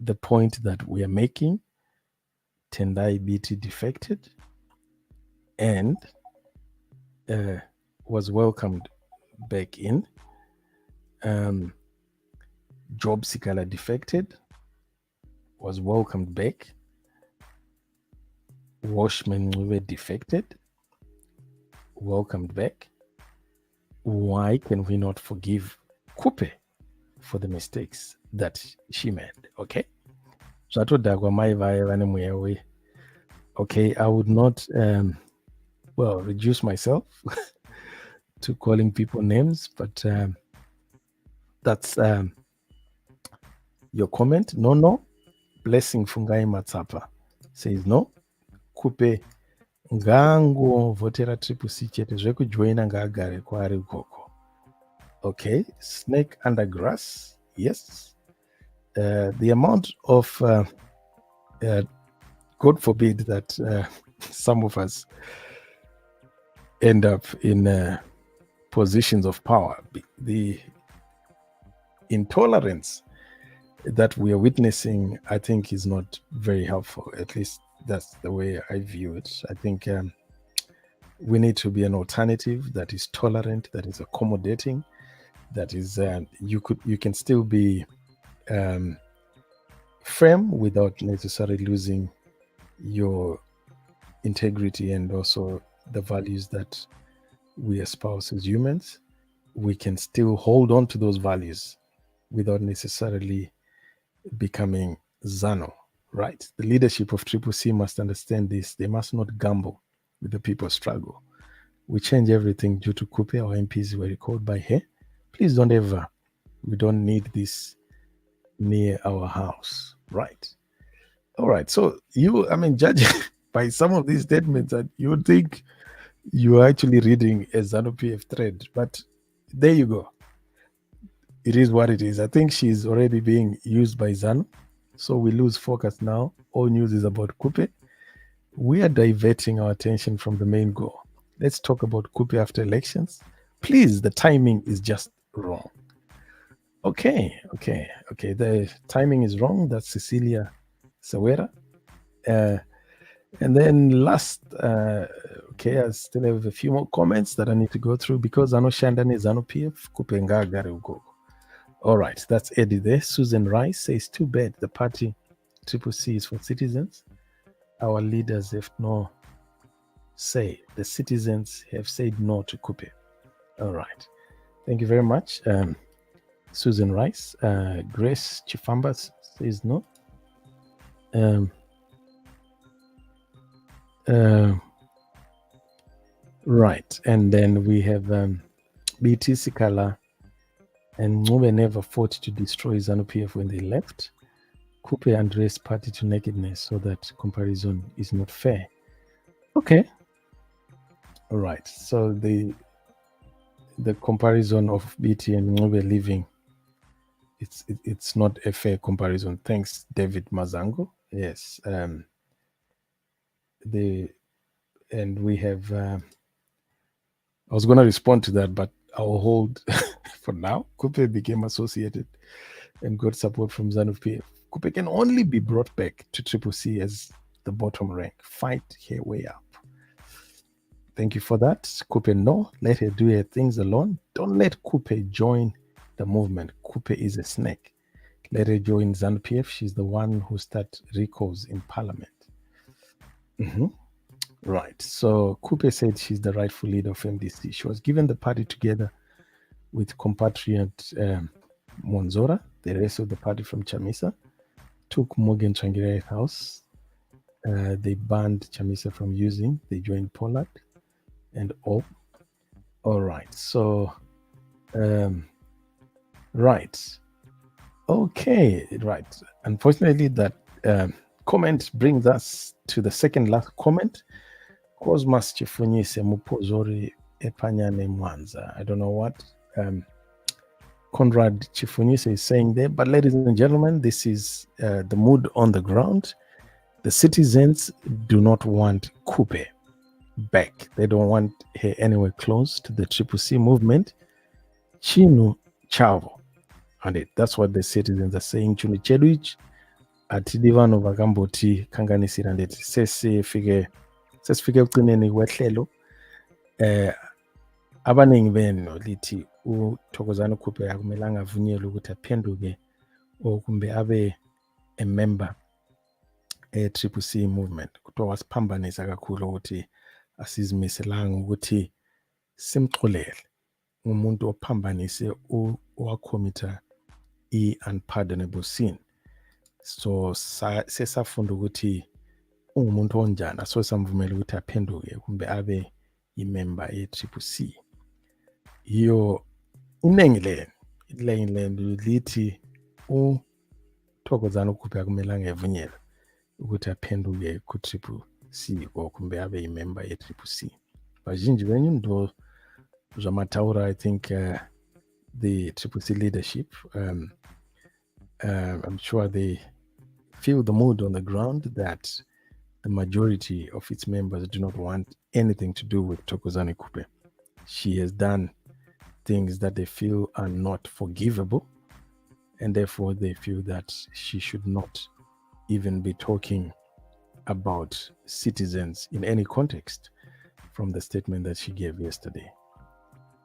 The point that we are making, Tendai BT defected and was welcomed back in. Job Sikala defected, was welcomed back. Washman were defected, welcomed back. Why can we not forgive Khupe for the mistakes that she made? Okay. So I told Dagwa okay, I would not reduce myself to calling people names, but that's your comment. No. Blessing Fungai Matsapa says no. Khupe ngango votera Triple C chete zvekujoina ngaagare kwaari ukoko. Okay, snake under grass. Yes. The amount of God forbid that some of us end up in positions of power. The intolerance that we are witnessing, I think, is not very helpful. At least that's the way I view it. I think we need to be an alternative that is tolerant, that is accommodating, that is you can still be firm without necessarily losing your integrity and also the values that we espouse as humans. We can still hold on to those values without necessarily becoming ZANU, right? The leadership of Triple C must understand this. They must not gamble with the people's struggle. We change everything due to Khupe. Our MPs were recalled by her. Please don't ever. We don't need this near our house, right? All right. So judging by some of these statements, that you would think you are actually reading a ZANU-PF thread, but there you go. It is what it is. I think she's already being used by ZANU. So we lose focus now. All news is about Khupe. We are diverting our attention from the main goal. Let's talk about Khupe after elections. Please, the timing is just wrong. Okay. The timing is wrong. That's Cecilia Sawera. And then last, okay, I still have a few more comments that I need to go through because I know Shandani Zanu PF, Khupe Ngagare Ugo. All right, that's Eddie there. Susan Rice says, too bad the party Triple C is for citizens. Our leaders have no say. The citizens have said no to Khupe. All right. Thank you very much. Susan Rice. Grace Chifambas says no. Right. And then we have BT Sikala and Ngube never fought to destroy ZANU-PF when they left. Khupe addressed party to nakedness, so that comparison is not fair. Okay. All right. So the comparison of BT and Ngube leaving, it's not a fair comparison. Thanks, David Mazango. Yes. And we have. I was going to respond to that, but I'll hold for now. Khupe became associated and got support from ZANU-PF. Khupe can only be brought back to Triple C as the bottom rank. Fight her way up. Thank you for that. Khupe, no. Let her do her things alone. Don't let Khupe join the movement. Khupe is a snake. Let her join ZANU-PF. She's the one who started recalls in parliament. Right. So Khupe said she's the rightful leader of MDC. She was given the party together with compatriot Monzora, the rest of the party from Chamisa, took Morgan Tsvangirai house. They banned Chamisa from using. They joined Pollard and all. All right. So, right. Okay. Right. Unfortunately, that comment brings us to the second last comment. Cosmas Chifunyise Mupozori Epanyane Mwanza. I don't know what Conrad Chifunyise is saying there, but ladies and gentlemen, this is the mood on the ground. The citizens do not want Khupe back. They don't want her anywhere close to the Triple C movement. Chinu Chavo. And that's what the citizens are saying. Chunu Chedwich atidivano vakamboti kanganisira ndeti sesifike ekucineni kwehlelo abaningi benu lithi uThokozani Khupe akumelanga avunyelwe ukuthi aphenduke okumbe abe a member Triple C movement. Kuthiwa wasiphambanisa kakhulu ukuthi asizimiselanga ukuthi simxolele umuntu ophambanise owakhomitha i-unpardonable sin. So sesafunda ukuthi ungumuntu onjani aso samvumela ukuthi aphenduke kumbe abe imember ye-Triple C. Iyo inengi lenu lithi uThokozani Khupe akumelanga evunyelwe ukuthi aphenduke ku-Triple C kumbe abe imember ye-Triple C. Vazhinji venyu ndo zvamataura. I think the Triple C leadership, I'm sure they feel the mood on the ground that the majority of its members do not want anything to do with Thokozani Khupe. She has done things that they feel are not forgivable, and therefore they feel that she should not even be talking about citizens in any context from the statement that she gave yesterday.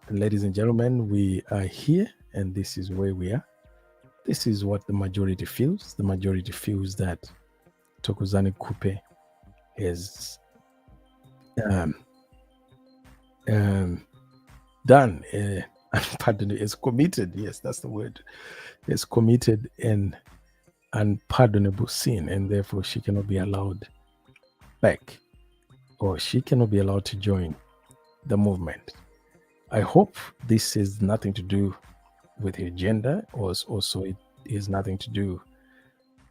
And ladies and gentlemen, we are here, and this is where we are. This is what the majority feels. The majority feels that Thokozani Khupe has done, pardon me, is committed, yes, that's the word, has committed an unpardonable sin, and therefore she cannot be allowed back, or she cannot be allowed to join the movement. I hope this has nothing to do with her gender, or also it has nothing to do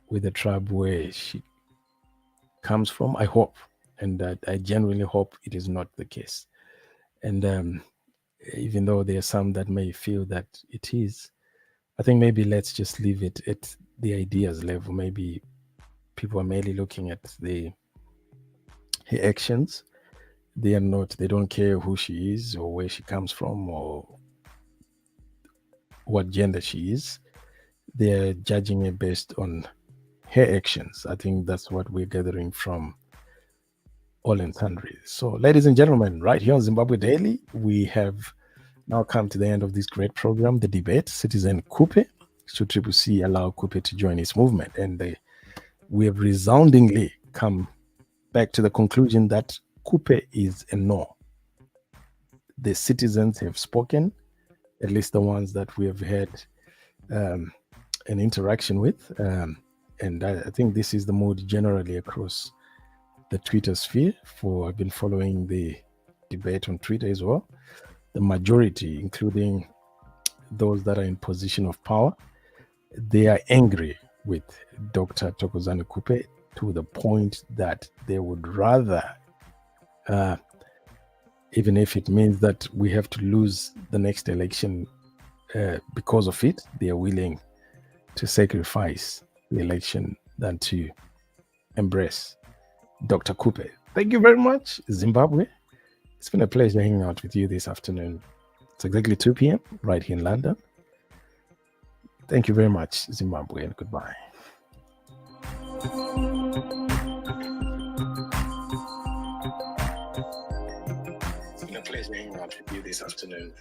with the tribe where she comes from. I hope, and I genuinely hope it is not the case. And even though there are some that may feel that it is, I think maybe let's just leave it at the ideas level. Maybe people are merely looking at her actions. They don't care who she is or where she comes from or what gender she is. They're judging her based on her actions. I think that's what we're gathering from all and sundry. So, ladies and gentlemen, right here on Zimbabwe Daily, we have now come to the end of this great program, the debate. Citizen Khupe, should Triple C allow Khupe to join his movement? And we have resoundingly come back to the conclusion that Khupe is a no. The citizens have spoken, at least the ones that we have had an interaction with. And I think this is the mood generally across the Twitter sphere. I've been following the debate on Twitter as well. The majority, including those that are in position of power, they are angry with Dr. Thokozani Khupe to the point that they would rather, even if it means that we have to lose the next election because of it, they are willing to sacrifice the election than to embrace Dr. Khupe. Thank you very much, Zimbabwe. It's been a pleasure hanging out with you this afternoon. It's exactly 2 p.m. right here in London. Thank you very much, Zimbabwe, and goodbye. It's been a pleasure hanging out with you this afternoon.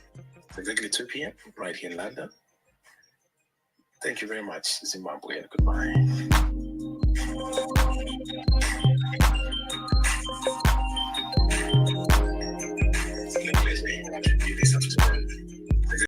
It's exactly 2 p.m. right here in London. Thank you very much, Zimbabwe, and goodbye.